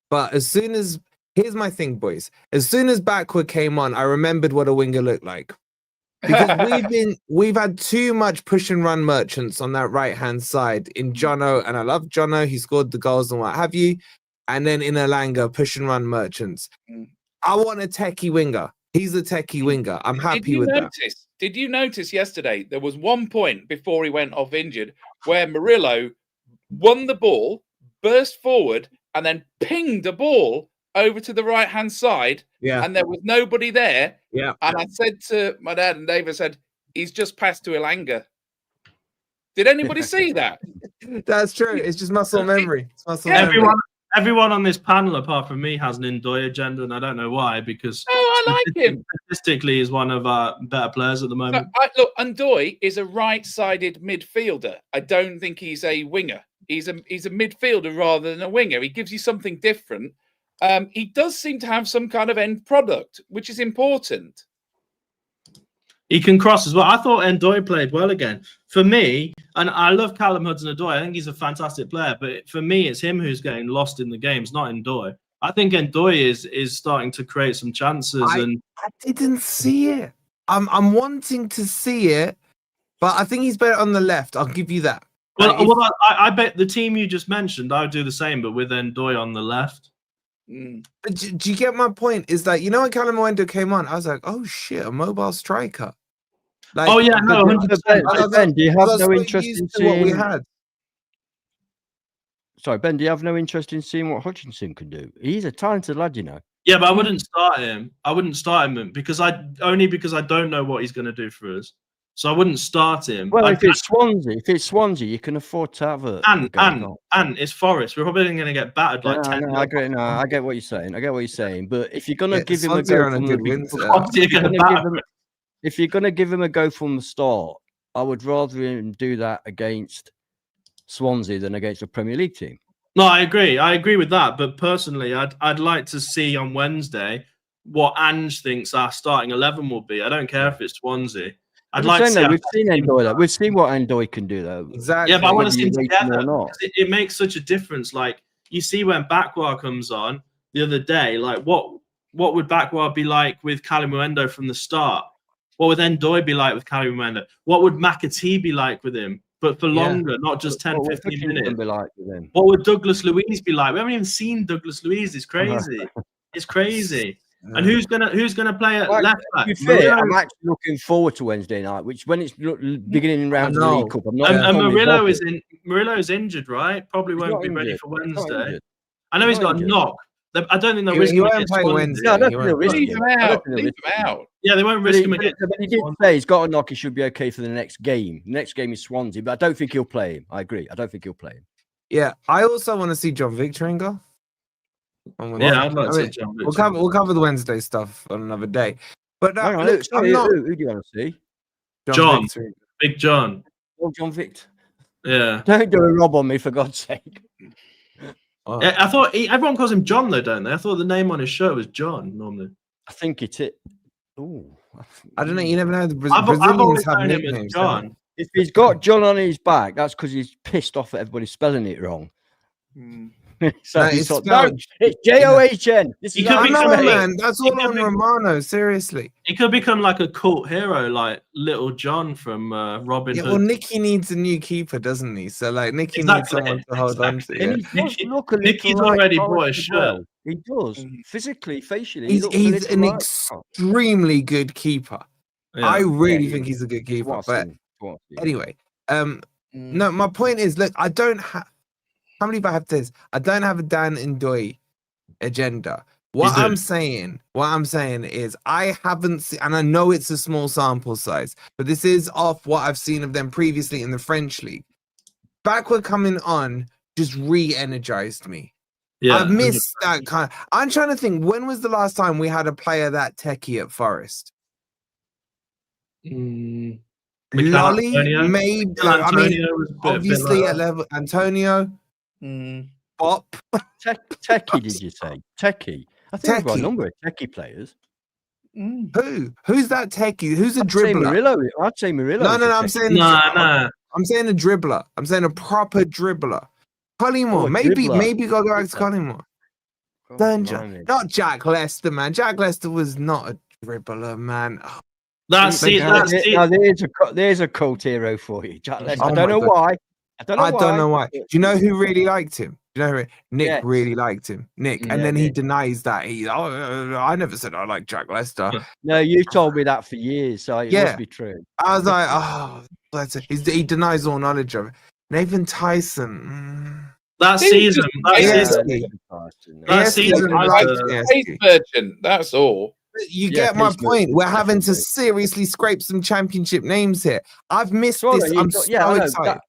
but here's my thing, boys. As soon as Bakwa came on, I remembered what a winger looked like. Because we've had too much push and run merchants on that right hand side in Jono, and I love Jono. He scored the goals and what have you. And then in Elanga, push and run merchants. I want a techie winger. He's a techie winger. I'm happy with that. Did you notice yesterday there was one point before he went off injured where Murillo won the ball, burst forward, and then pinged the ball over to the right hand side, and there was nobody there. And I said to my dad, and David said, he's just passed to Elanga. Did anybody see that? That's true. It's just muscle memory. It's muscle memory. Everyone on this panel, apart from me, has an Ndoye agenda, and I don't know why, because I like him. Statistically, he's one of our better players at the moment. Look, Ndoye is a right-sided midfielder. I don't think he's a winger. He's a midfielder rather than a winger. He gives you something different. He does seem to have some kind of end product, which is important. He can cross as well. I thought Ndoye played well again. For me, and I love Callum Hudson-Odoi. I think he's a fantastic player. But for me, it's him who's getting lost in the games, not Ndoye. I think Ndoye is starting to create some chances. I didn't see it. I'm wanting to see it, but I think he's better on the left. I'll give you that. Well, I bet the team you just mentioned, I would do the same, but with Ndoye on the left. But do you get my point? Is that, when Callum Mwendo came on, I was like, oh shit, a mobile striker. Like, no, 100%. Ben, do you have no interest in seeing what we had? Sorry, Ben, do you have no interest in seeing what Hutchinson can do? He's a talented lad, Yeah, but I wouldn't start him. Because I don't know what he's going to do for us. So I wouldn't start him. Well, if it's Swansea, you can afford to have a and it's Forest. We're probably going to get battered like 10. No, I get what you're saying. But if you're going to give him a Swansea are go on a from good the win. if you're going to give him a go from the start, I would rather him do that against Swansea than against a Premier League team. No, I agree with that. But personally, I'd like to see on Wednesday what Ange thinks our starting 11 will be. I don't care if it's Swansea. I'd like to see. We've seen Ndoye. We've seen what Ndoye can do, though. Exactly. Yeah, but I want to see him together. Or not. It makes such a difference. Like you see when Bakwa comes on the other day, like what would Bakwa be like with Kalimuendo from the start? What would Ndoye be like with Kalimuendo? What would McAtee be like with him? But for longer, not just 10, 15 minutes. Be like with him? What would Douglas Luiz be like? We haven't even seen Douglas Luiz. It's crazy. It's crazy. And who's gonna play at left back? To be fair, I'm actually looking forward to Wednesday night, which when it's beginning round the League Cup, I'm not. And Murillo is injured, right? Probably won't be ready for Wednesday. I know he's got a knock. I don't think they'll risk him against Wednesday. No, I don't think they'll risk him. Leave him out. Yeah, they won't risk him against. But he did say he's got a knock. He should be okay for the next game. The next game is Swansea, but I don't think he'll play him. I agree. I don't think he'll play him. Yeah, I also want to see John Viktor in goal. Yeah, I'd like to see John Viktor. We'll cover the Wednesday stuff on another day. But look, who do you want to see? John. Big John. Oh, John Viktor. Yeah. Don't do a rob on me, for God's sake. Oh. I thought everyone calls him John, though, don't they? I thought the name on his shirt was John, normally. I think it's it. Oh, I don't know. You never know. The Brazilians have nicknames. John. If he's got John on his back, that's because he's pissed off at everybody spelling it wrong. So it's John. This is man. That's all on Romano. Seriously, he could become like a cult hero, like Little John from Robin Hood. Well, Nicky needs a new keeper, doesn't he? So, like, Nicky needs someone to hold on to. Yeah. Nicky's already bought a shirt. He does physically, facially. He's an extremely good keeper. Yeah. I really think he's a good keeper. But anyway, no, my point is, look, I don't have. How many do I have this? I don't have a Dan Ndoye agenda. What I'm saying is I haven't seen, and I know it's a small sample size, but this is off what I've seen of them previously in the French league. Backward coming on just re-energized me. Yeah, I've missed that kind of. I'm trying to think, when was the last time we had a player that techie at Forest? Lolly, maybe. Like, I mean, obviously at level Antonio. Bop. Techie, did you say? Techie. I think we've got a number of techie players. Who's that techie? Who's a dribbler? I'd say Murillo. No. I'm saying I'm saying a dribbler. I'm saying a proper dribbler. Collymore. Maybe gotta go back to Collymore. Not Jack Lester, man. Jack Lester was not a dribbler, man. There's a cult hero for you, Jack Lester. I don't know why. I don't know why. Do you know who really liked him? Do you know Nick really liked him? Nick, and then he denies that. I never said I like Jack Lester. No, you told me that for years, so it must be true. I was like, he denies all knowledge of it. Nathan Tyson. That season, I like the Virgin. That's all. You get my point. We're having to seriously scrape some championship names here. I've missed this. I'm so excited.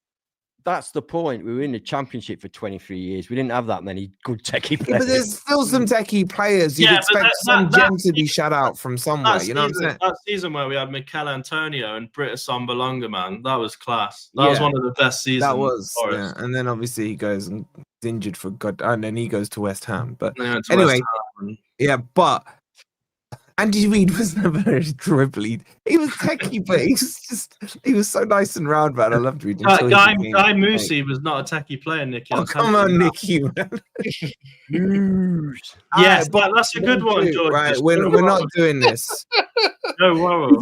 That's the point. We were in the championship for 23 years. We didn't have that many good techie players. Yeah, but there's still some techie players. You'd expect some gem to be shut out from somewhere. You know what I'm saying? That season where we had Mikel Antonio and Britta Sombalonga, man, that was class. That was one of the best seasons. That was. Yeah. And then obviously he goes and is injured for God, and then he goes to West Ham. But anyway, but Andy Reid was never dribbly. He was techie, but he was so nice and round, man. I loved reading. Guy Moosey was not a techie player, Nicky. Oh, come on, Nicky, man. Yes, but that's a good one, George. Right, we're not doing this. No worry.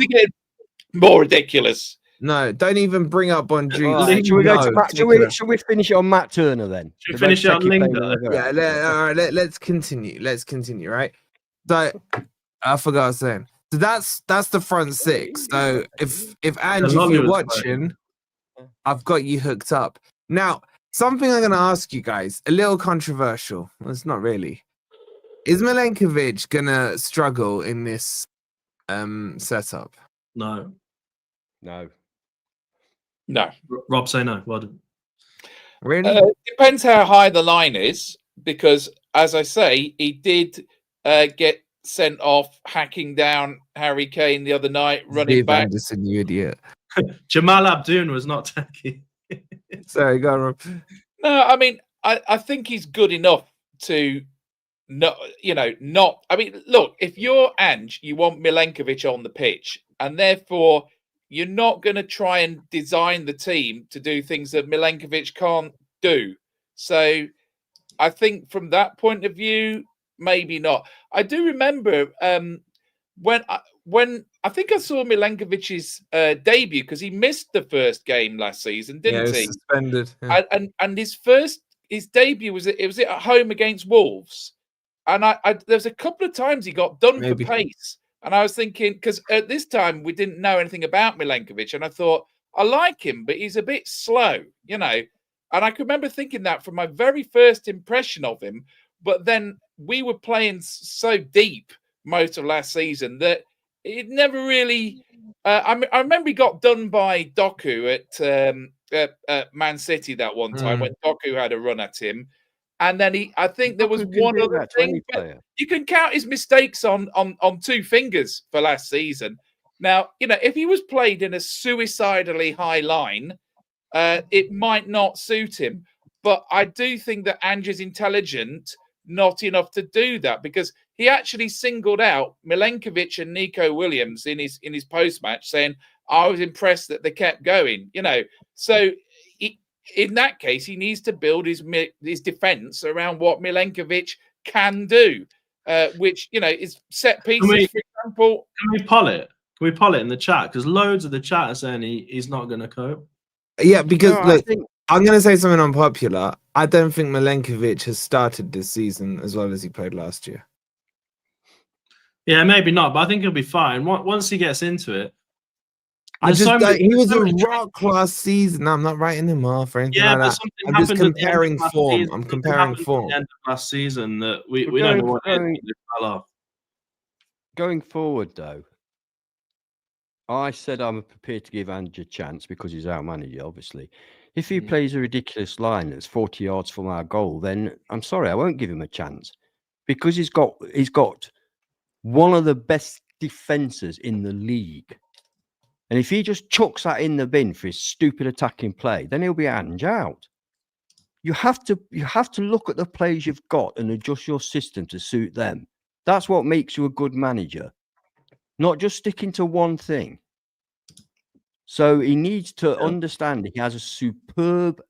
More ridiculous. No, don't even bring up on Jude. Should we go to Matt? Should we finish it on Matt Turner then? Should we finish it on Lingard? Yeah, all right. Let's continue. Right. So I forgot what I was saying. So that's the front six. So if Ange, if you're watching, I've got you hooked up. Now, something I'm going to ask you guys, a little controversial. Well, it's not really. Is Milenkovic gonna struggle in this setup? No. No. No. Rob, say no. Well done. Really? Depends how high the line is, because as I say, he did get sent off hacking down Harry Kane the other night, running Steve back. Anderson, you idiot. Jamal Abdoun was not tacky. Sorry, go on, Rob. No, I mean, I think he's good enough to not. I mean, look, if you're Ange, you want Milenkovic on the pitch, and therefore you're not going to try and design the team to do things that Milenkovic can't do. So I think from that point of view, maybe not. I do remember when I think I saw Milenkovic's debut, because he missed the first game last season, didn't he? Suspended. Yeah. And his debut was at home against Wolves, and there's a couple of times he got done Maybe. for pace, and I was thinking, because at this time we didn't know anything about Milenkovic, and I thought, I like him, but he's a bit slow, and I can remember thinking that from my very first impression of him. But then we were playing so deep most of last season that it never really. I remember he got done by Doku at Man City that one time when Doku had a run at him, and then I think there was one other thing. But you can count his mistakes on 2 fingers for last season. Now, if he was played in a suicidally high line, it might not suit him. But I do think that Ange is intelligent, not enough to do that, because he actually singled out Milenkovic and Nico Williams in his post-match, saying, I was impressed that they kept going, So in that case, he needs to build his defence around what Milenkovic can do, which, is set pieces, for example. Can we poll it? Can we poll it in the chat? Because loads of the chat are saying he's not going to cope. Yeah, because I'm going to say something unpopular. I don't think Milenkovic has started this season as well as he played last year. Yeah, maybe not, but I think he'll be fine once he gets into it. He was a rock last season. No, I'm not writing him off or anything like that. I'm just comparing form. I'm comparing form. At the end of last season that we don't know what fell off. Going forward, though, I said I'm prepared to give Ange a chance because he's our manager, obviously. If he plays a ridiculous line that's 40 yards from our goal, then I'm sorry, I won't give him a chance, because he's got one of the best defences in the league. And if he just chucks that in the bin for his stupid attacking play, then he'll be Ange out. You have to look at the players you've got and adjust your system to suit them. That's what makes you a good manager, not just sticking to one thing. So he needs to understand he has a superb,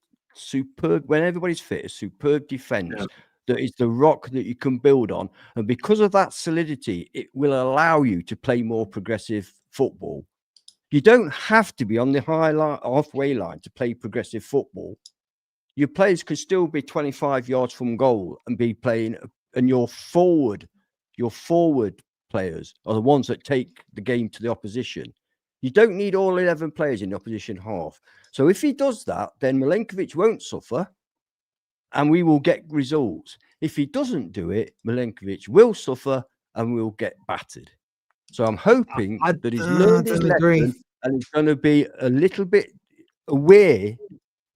when everybody's fit, a superb defense that is the rock that you can build on. And because of that solidity, it will allow you to play more progressive football. You don't have to be on the halfway line to play progressive football. Your players could still be 25 yards from goal and be playing, and your forward players are the ones that take the game to the opposition. You don't need all 11 players in the opposition half. So if he does that, then Milenkovic won't suffer and we will get results. If he doesn't do it, Milenkovic will suffer and we'll get battered. So I'm hoping that he's learned his lesson and he's going to be a little bit aware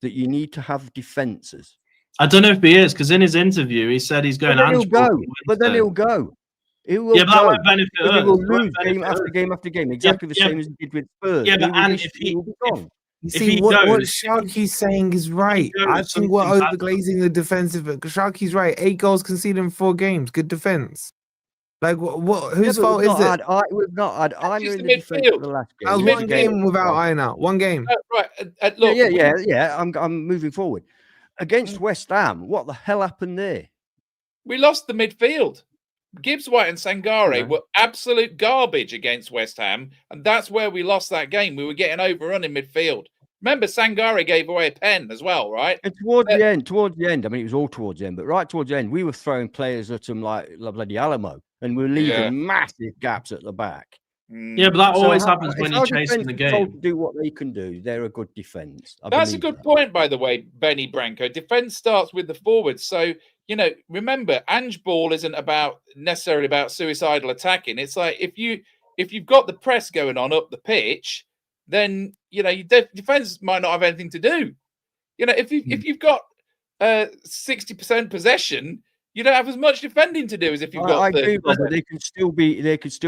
that you need to have defences. I don't know if he is, because in his interview he said he's going. But then he'll go. He will that won't benefit us. He will lose game after game after game, exactly the same as he did with Spurs. Yeah, but if he what Sharky's saying is right. I think we're overglazing the defensive. Sharky's right. 8 goals conceded in 4 games. Good defense. Like what? Whose fault is it? We've not had either in the defense for the last game. That was one game without Iron out. One game. Right. Look. Yeah. I'm moving forward. Against West Ham, what the hell happened there? We lost the midfield. Gibbs-White and Sangare were absolute garbage against West Ham, and that's where we lost that game. We were getting overrun in midfield. Remember, Sangare gave away a pen as well, right? And towards the end, I mean, it was all towards the end, but right towards the end, we were throwing players at them like bloody Alamo, and we were leaving massive gaps at the back. Yeah, but that always happens when you're chasing the game. To do what they can do, they're a good defence. That's a good point, by the way, Benny Branco. Defence starts with the forwards. So, remember, Angeball isn't necessarily about suicidal attacking. It's like if you've got the press going on up the pitch, then your defence might not have anything to do. If you've got 60% possession, you don't have as much defending to do as if you've got. I agree, but they can still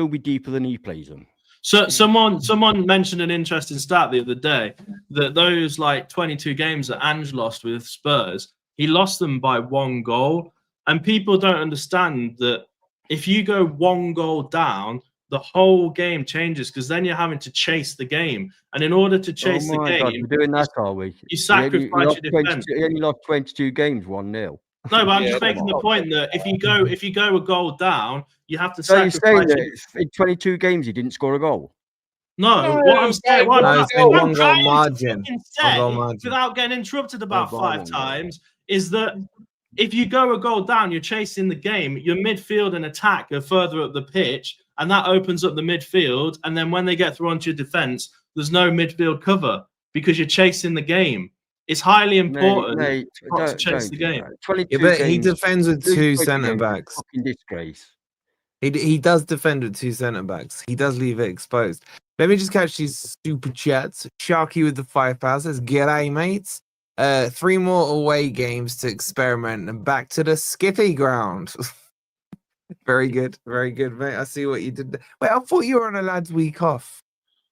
be deeper than he plays them. So someone mentioned an interesting stat the other day that those 22 games that Ange lost with Spurs, he lost them by 1 goal, and people don't understand that if you go 1 goal down, the whole game changes because then you're having to chase the game, and in order to chase the game, we're doing that, are we? You sacrifice your defense. You only lost 22 games, 1-0. No, but I'm just making the point that if you go a goal down, you have to sacrifice. So you're saying that in 22 games he didn't score a goal? No, what I'm saying, one goal margin. Without getting interrupted about 5 times, is that if you go a goal down, you're chasing the game. Your midfield and attack are further up the pitch, and that opens up the midfield. And then when they get through onto your defense, there's no midfield cover because you're chasing the game. It's highly important not to chase the game. Yeah, but he defends with 2 centre backs. Fucking disgrace. He does defend with 2 centre backs. He does leave it exposed. Let me just catch these super chats. Sharky with the £5 says, "G'day, mates. 3 more away games to experiment and back to the Skippy ground." Very good, mate. I see what you did there. Wait, I thought you were on a lad's week off.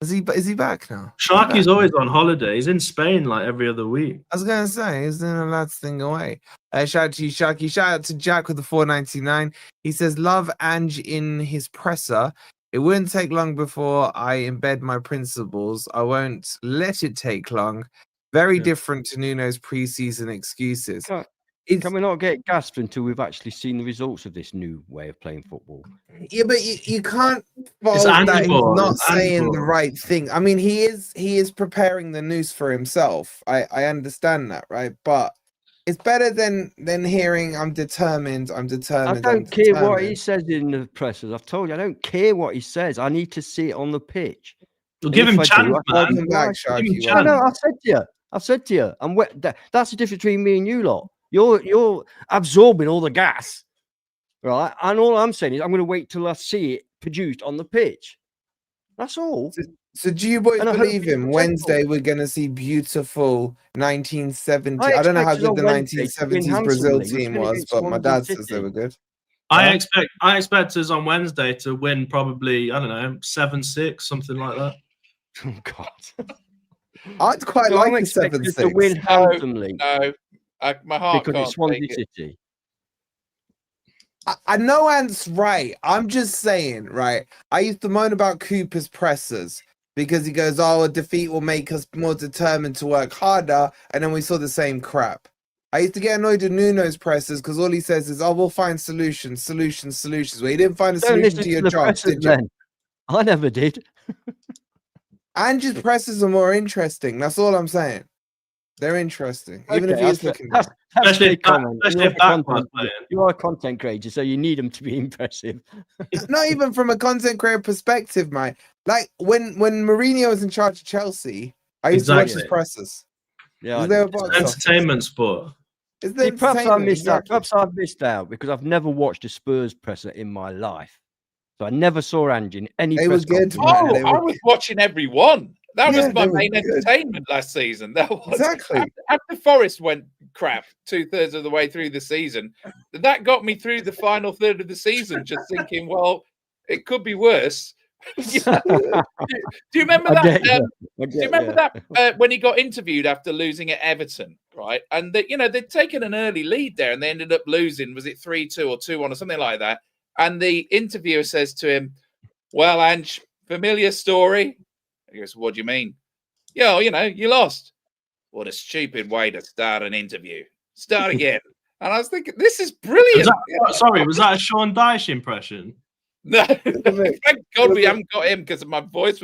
Is he back now? Sharky's always on holiday. He's in Spain every other week. I was gonna say he's doing a lad's thing away. Shout out to you, Sharky. Shout out to Jack with the 4.99. He says, "Love Ange in his presser. It wouldn't take long before I embed my principles. I won't let it take long. Very different to Nuno's preseason excuses." Can we not get gasped until we've actually seen the results of this new way of playing football? Yeah, but you can't fault that he's not saying the right thing. I mean, he is preparing the noose for himself. I understand that, right? But it's better than hearing I'm determined. I don't care what he says in the pressers. I've told you, I don't care what he says. I need to see it on the pitch. Well, give him chance, man. I've said to you, and that's the difference between me and you lot. You're absorbing all the gas, right? And all I'm saying is I'm going to wait till I see it produced on the pitch. That's all. So do you boys believe him? Wednesday we're going to see beautiful 1970. I don't know how good the 1970s Brazil team was, but my dad says they were good. I expect us on Wednesday to win probably, I don't know, 7-6, something like that. Oh God. I'd quite like a 7-6 to win handsomely. No. My heart because it's Swansea City. I know Ant's right. I'm just saying, right? I used to moan about Cooper's pressers because he goes, "Oh, a defeat will make us more determined to work harder," and then we saw the same crap. I used to get annoyed with Nuno's pressers because all he says is, "Oh, we'll find solutions." Well, he didn't find a solution to your job, did you? Then. I never did. Ange's pressers are more interesting. That's all I'm saying. They're interesting, even if he's looking. Especially you are a content creator, so you need them to be impressive. It's not even from a content creator perspective, mate. Like when Mourinho was in charge of Chelsea, I used to watch his presses. Yeah, it's entertainment sport. Perhaps I missed out. Perhaps I've missed out because I've never watched a Spurs presser in my life, so I never saw Ange in any. They was good. I was watching every one. That was my main entertainment last season. That was exactly after Forest went crap 2/3 of the way through the season. That got me through the final third of the season, just thinking, well, it could be worse. Do you remember that? Do you remember that when he got interviewed after losing at Everton, right? And they'd taken an early lead there, and they ended up losing. Was it 3-2 or 2-1 or something like that? And the interviewer says to him, "Well, Ange, familiar story." He goes, "What do you mean?" "Yeah, you lost." "What a stupid way to start an interview. Start again." And I was thinking, this is brilliant. Was that a Sean Dyche impression? No, thank God we haven't got him because my voice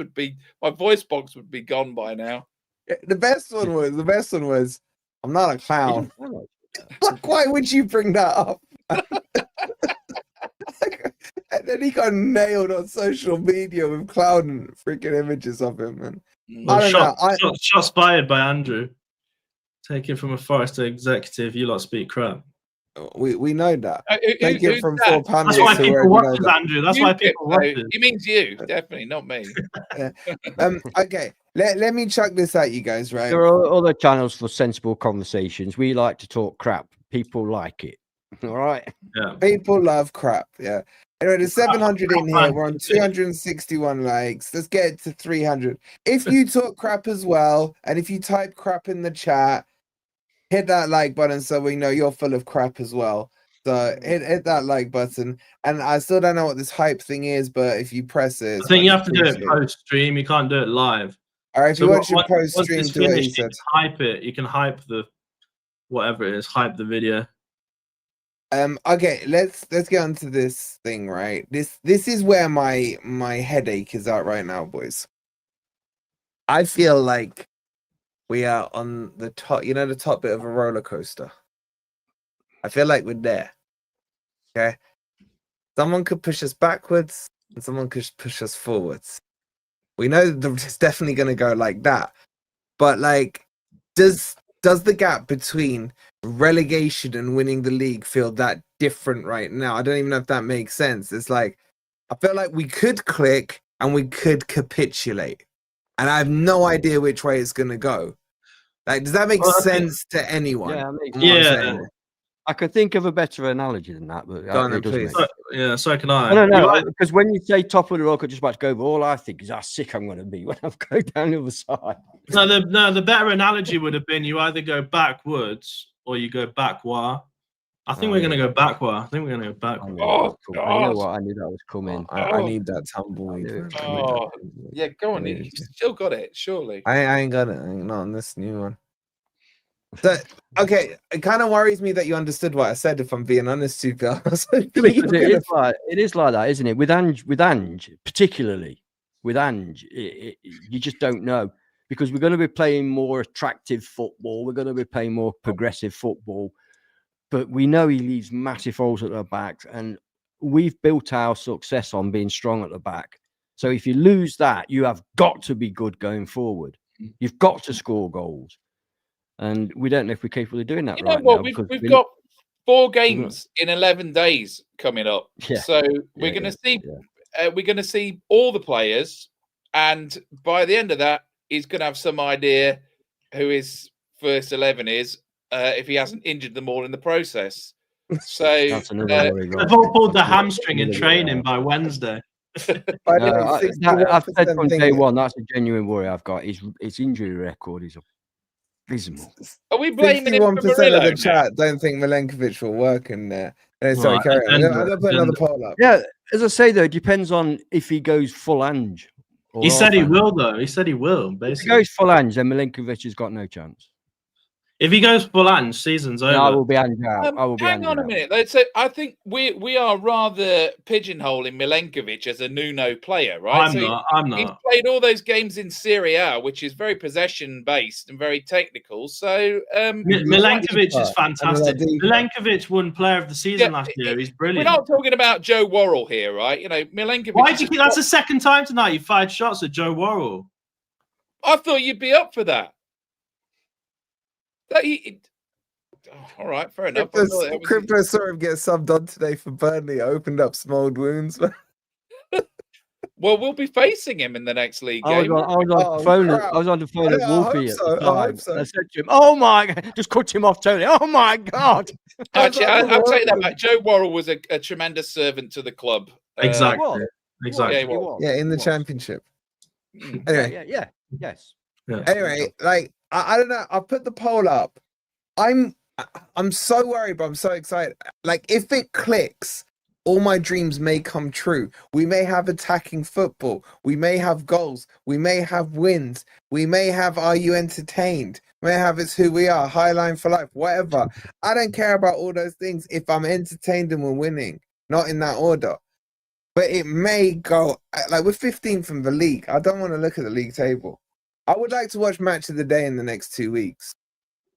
box would be gone by now. The best one was, "I'm not a clown." Why would you bring that up? And then he got nailed on social media with cloud and freaking images of him, man. Well, I don't know. Shots fired by Andrew. Taken from a Forest executive, you lot speak crap. We know that. Take Who's it from that? 4 That's why pundits who people already watch know us, that. Andrew. That's why people watch it. He means you, definitely, not me. Okay, let me chuck this at you guys, right? There are other channels for sensible conversations. We like to talk crap. People like it. All right. Yeah. People love crap. Yeah. Anyway, there's 700 in here. We're on 261 likes. Let's get it to 300. If you talk crap as well, and if you type crap in the chat, hit that like button so we know you're full of crap as well. So hit that like button. And I still don't know what this hype thing is, but if you press it, I think you have to do it post stream. You can't do it live. All right, if you watch it post once stream, it's do what he finished, you said. can hype it. You can hype the whatever it is. Hype the video. Okay, let's get onto this thing, right? This is where my headache is at right now, boys. I feel like we are on the top, the top bit of a roller coaster. I feel like we're there. Okay. Someone could push us backwards and someone could push us forwards. We know that it's definitely going to go like that. But like, does the gap between relegation and winning the league feel that different right now? I don't even know if that makes sense. It's like, I feel like we could click and we could capitulate. And I have no idea which way it's going to go. Like, does that make sense to anyone? Yeah, it makes Yeah. I could think of a better analogy than that, but Go on it then, doesn't please. make So can I. No, because when you say top of the rock, I'm just about to go, but all I think is how sick I'm going to be when I go down the other side. No, the better analogy would have been you either go backwards or you go backward. I think we're going to go backward. I think we're going to go backward. Oh, I God. know what I knew that was coming. I need that tumbleweed. Oh, yeah, go on. You still got it, surely. I ain't got it. I ain't not on this new one. So, okay, it kind of worries me that you understood what I said, if I'm being honest, you guys. It is like that, isn't it? With Ange, particularly with Ange, you just don't know, because we're going to be playing more attractive football. We're going to be playing more progressive football, but we know he leaves massive holes at the back, and we've built our success on being strong at the back. So if you lose that, you have got to be good going forward. You've got to score goals. And we don't know if we're capable of doing that right now. We've got 4 games in 11 days coming up. Yeah. So we're going to see all the players, and by the end of that, he's going to have some idea who his first 11 is, if he hasn't injured them all in the process. So that's another worry. They've all pulled the hamstring in training by Wednesday. I've said from day one, that's a genuine worry I've got. His injury record is abysmal. Are we blaming him 61% for Murillo of the now? chat don't think Milenkovic will work in there. Sorry, Right, carry on. I'm going to put another poll up. Yeah, as I say though, it depends on if he goes full Ange. He said he will, though. He said he will, basically. If he goes full Ange, then Milenkovic has got no chance. If he goes full Ange, season's over. I will be Ange out. Hang on a minute. Let's say, I think we are rather pigeonholing Milenkovic as a Nuno player, right? I'm not. He's played all those games in Serie A, which is very possession-based and very technical. So Milenkovic is fantastic. Milenkovic won Player of the Season last year. He's brilliant. We're not talking about Joe Worrell here, right? You know, Milenkovic. Why do you think that's the second time tonight you fired shots at Joe Worrell? I thought you'd be up for that. All right, fair enough. Crypto saw him get subbed on today for Burnley. Opened up small wounds. Well, we'll be facing him in the next league game. I was on the phone at Wolfie at the time. I said to him, "Oh my God!" Just cut him off, Tony. Oh my God! Actually, I'll take that back. Joe Worrell was a tremendous servant to the club. Exactly. Yeah, in the championship. Anyway, yes. Anyway, like I don't know. I put the poll up. I'm so worried, but I'm so excited. Like, if it clicks, all my dreams may come true. We may have attacking football. We may have goals. We may have wins. We may have Are You Entertained? We may have It's Who We Are, Highline for Life, whatever. I don't care about all those things if I'm entertained and we're winning. Not in that order. But it may go, like, we're 15th from the league. I don't want to look at the league table. I would like to watch Match of the Day in the next 2 weeks.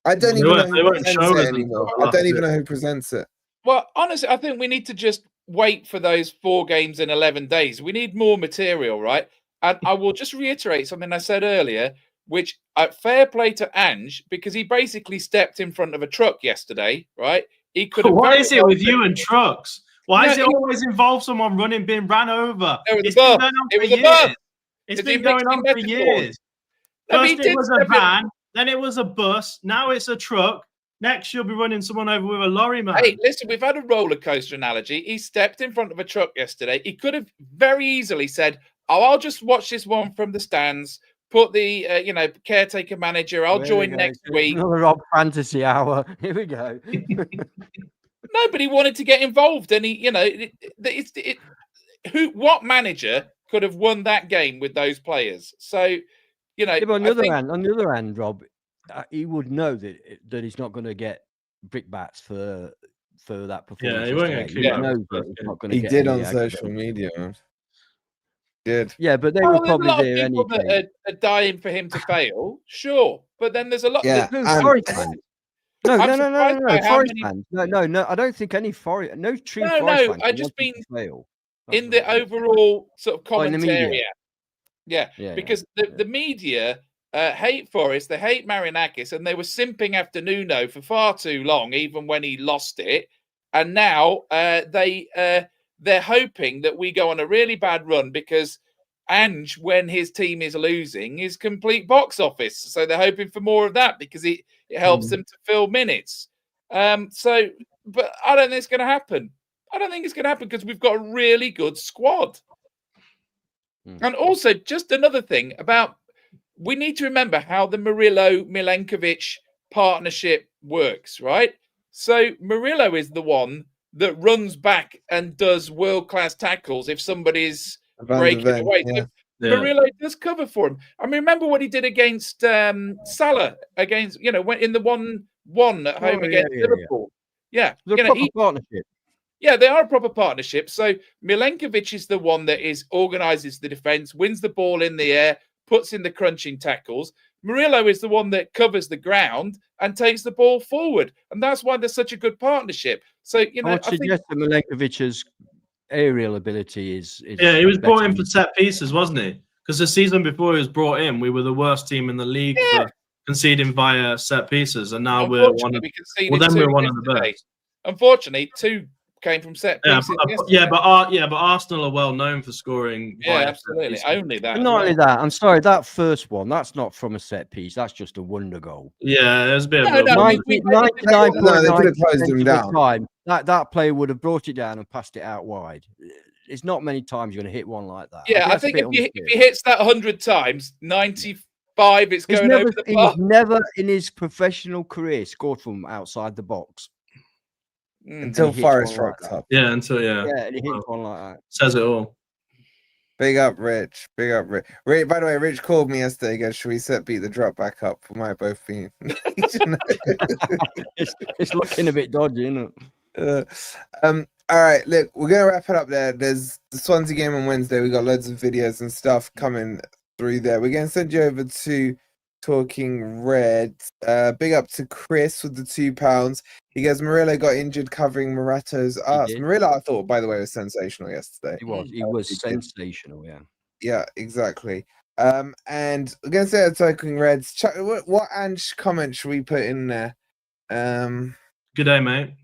I don't even know who presents it anymore. I don't even know who presents it. Well, honestly, I think we need to just wait for those 4 games in 11 days. We need more material, right? And I will just reiterate something I said earlier, which fair play to Ange, because he basically stepped in front of a truck yesterday, right? He could have. What is it well with you been- and trucks? Why No, does it always involve someone being ran over? It was It's a been bus. going on It for was a years. bus. It's Is he been going on mixing for metaphors? years. No, but he First it did was a step in. van, then it was a bus, now it's a truck. Next you'll be running someone over with a lorry, man. Hey, listen, we've had a roller coaster analogy. He stepped in front of a truck yesterday. He could have very easily said, "Oh, I'll just watch this one from the stands. Put the caretaker manager. I'll There we join go. next So week." Another Rob fantasy hour. Here we go. Nobody wanted to get involved, and what manager could have won that game with those players? So, Yeah, but on the I other think- hand, Rob, he would know that he's not going to get brickbats for that performance. he won't get yesterday. kickbacks knows for that that he's game. not going to He get did any on social aggravation. media, man. Did. Yeah, but they Oh, were there's a probably lot of there people anyway. that are dying for him to fail, sure, but then there's a lot. Yeah, No, and- Forest fans. No, I'm no, surprised by how Forest many- fans. No. I don't think any Forest. No true No, Forest no, fans. I want just him mean to fail. That's in what the it is. overall sort of Oh, in the media. commentary. Yeah, Yeah, because the media hate Forest, they hate Marinakis, and they were simping after Nuno for far too long, even when he lost it. And now they're hoping that we go on a really bad run because Ange, when his team is losing, is complete box office. So they're hoping for more of that because it helps them to fill minutes. But I don't think it's going to happen. I don't think it's going to happen because we've got a really good squad. And also, just another thing about, we need to remember how the Murillo-Milenkovic partnership works, right? So Murillo is the one that runs back and does world-class tackles if somebody's breaking away. So Murillo does cover for him. I mean, remember what he did against Salah, against, when in the 1-1 at home against Liverpool. Yeah. The proper partnership. Yeah, they are a proper partnership. So Milenkovic is the one that organizes the defense, wins the ball in the air, puts in the crunching tackles. Murillo is the one that covers the ground and takes the ball forward. And that's why there's such a good partnership. So, I would suggest that Milenkovic's aerial ability is yeah, he was better brought in than- for set pieces, wasn't he? Because the season before he was brought in, we were the worst team in the league for conceding via set pieces. And now we're one of the best. Unfortunately, 2 came from set pieces. But Arsenal are well known for scoring. Yeah, absolutely. Only that. But not only that, I'm sorry, that first one, that's not from a set piece. That's just a wonder goal. Yeah, there's a bit of 99.9% closed him of the down. time, that player would have brought it down and passed it out wide. It's not many times you're going to hit one like that. Yeah, I think if he hits that 100 times, 95, it's going over the bar. He's never in his professional career scored from outside the box. Until Forest rocked up. Yeah, and he hits one like that. Says it all. Big up, Rich. Big up, Rich. By the way, Rich called me yesterday again. Should we beat the drop back up? We might both be. It's looking a bit dodgy, isn't it? All right, look, we're gonna wrap it up there. There's the Swansea game on Wednesday. We got loads of videos and stuff coming through there. We're gonna send you over to Talking Red. Big up to Chris with the £2. He goes, Murillo got injured covering Morato's ass. Murillo, I thought, by the way, was sensational yesterday. He was sensational, yeah. Yeah, exactly. And we're gonna say Talking Reds. What Ange comment should we put in there? Good day, mate.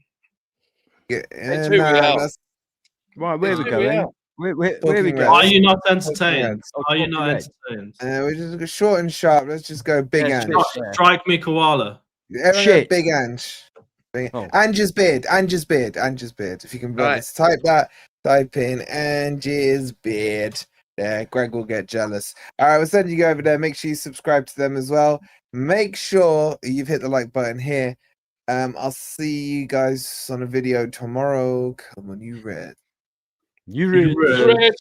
Right, where we going? Where we go? Are you not entertained? Are you not entertained? We just go short and sharp. Let's just go big Ange. Strike me, koala. Shit. Big Ange. Ange's beard. Ange's beard. Ange's beard. If you can type that, type in Ange's beard. There, Greg will get jealous. All right, we'll send you over there. Make sure you subscribe to them as well. Make sure you've hit the like button here. I'll see you guys on a video tomorrow. Come on, you red. You red.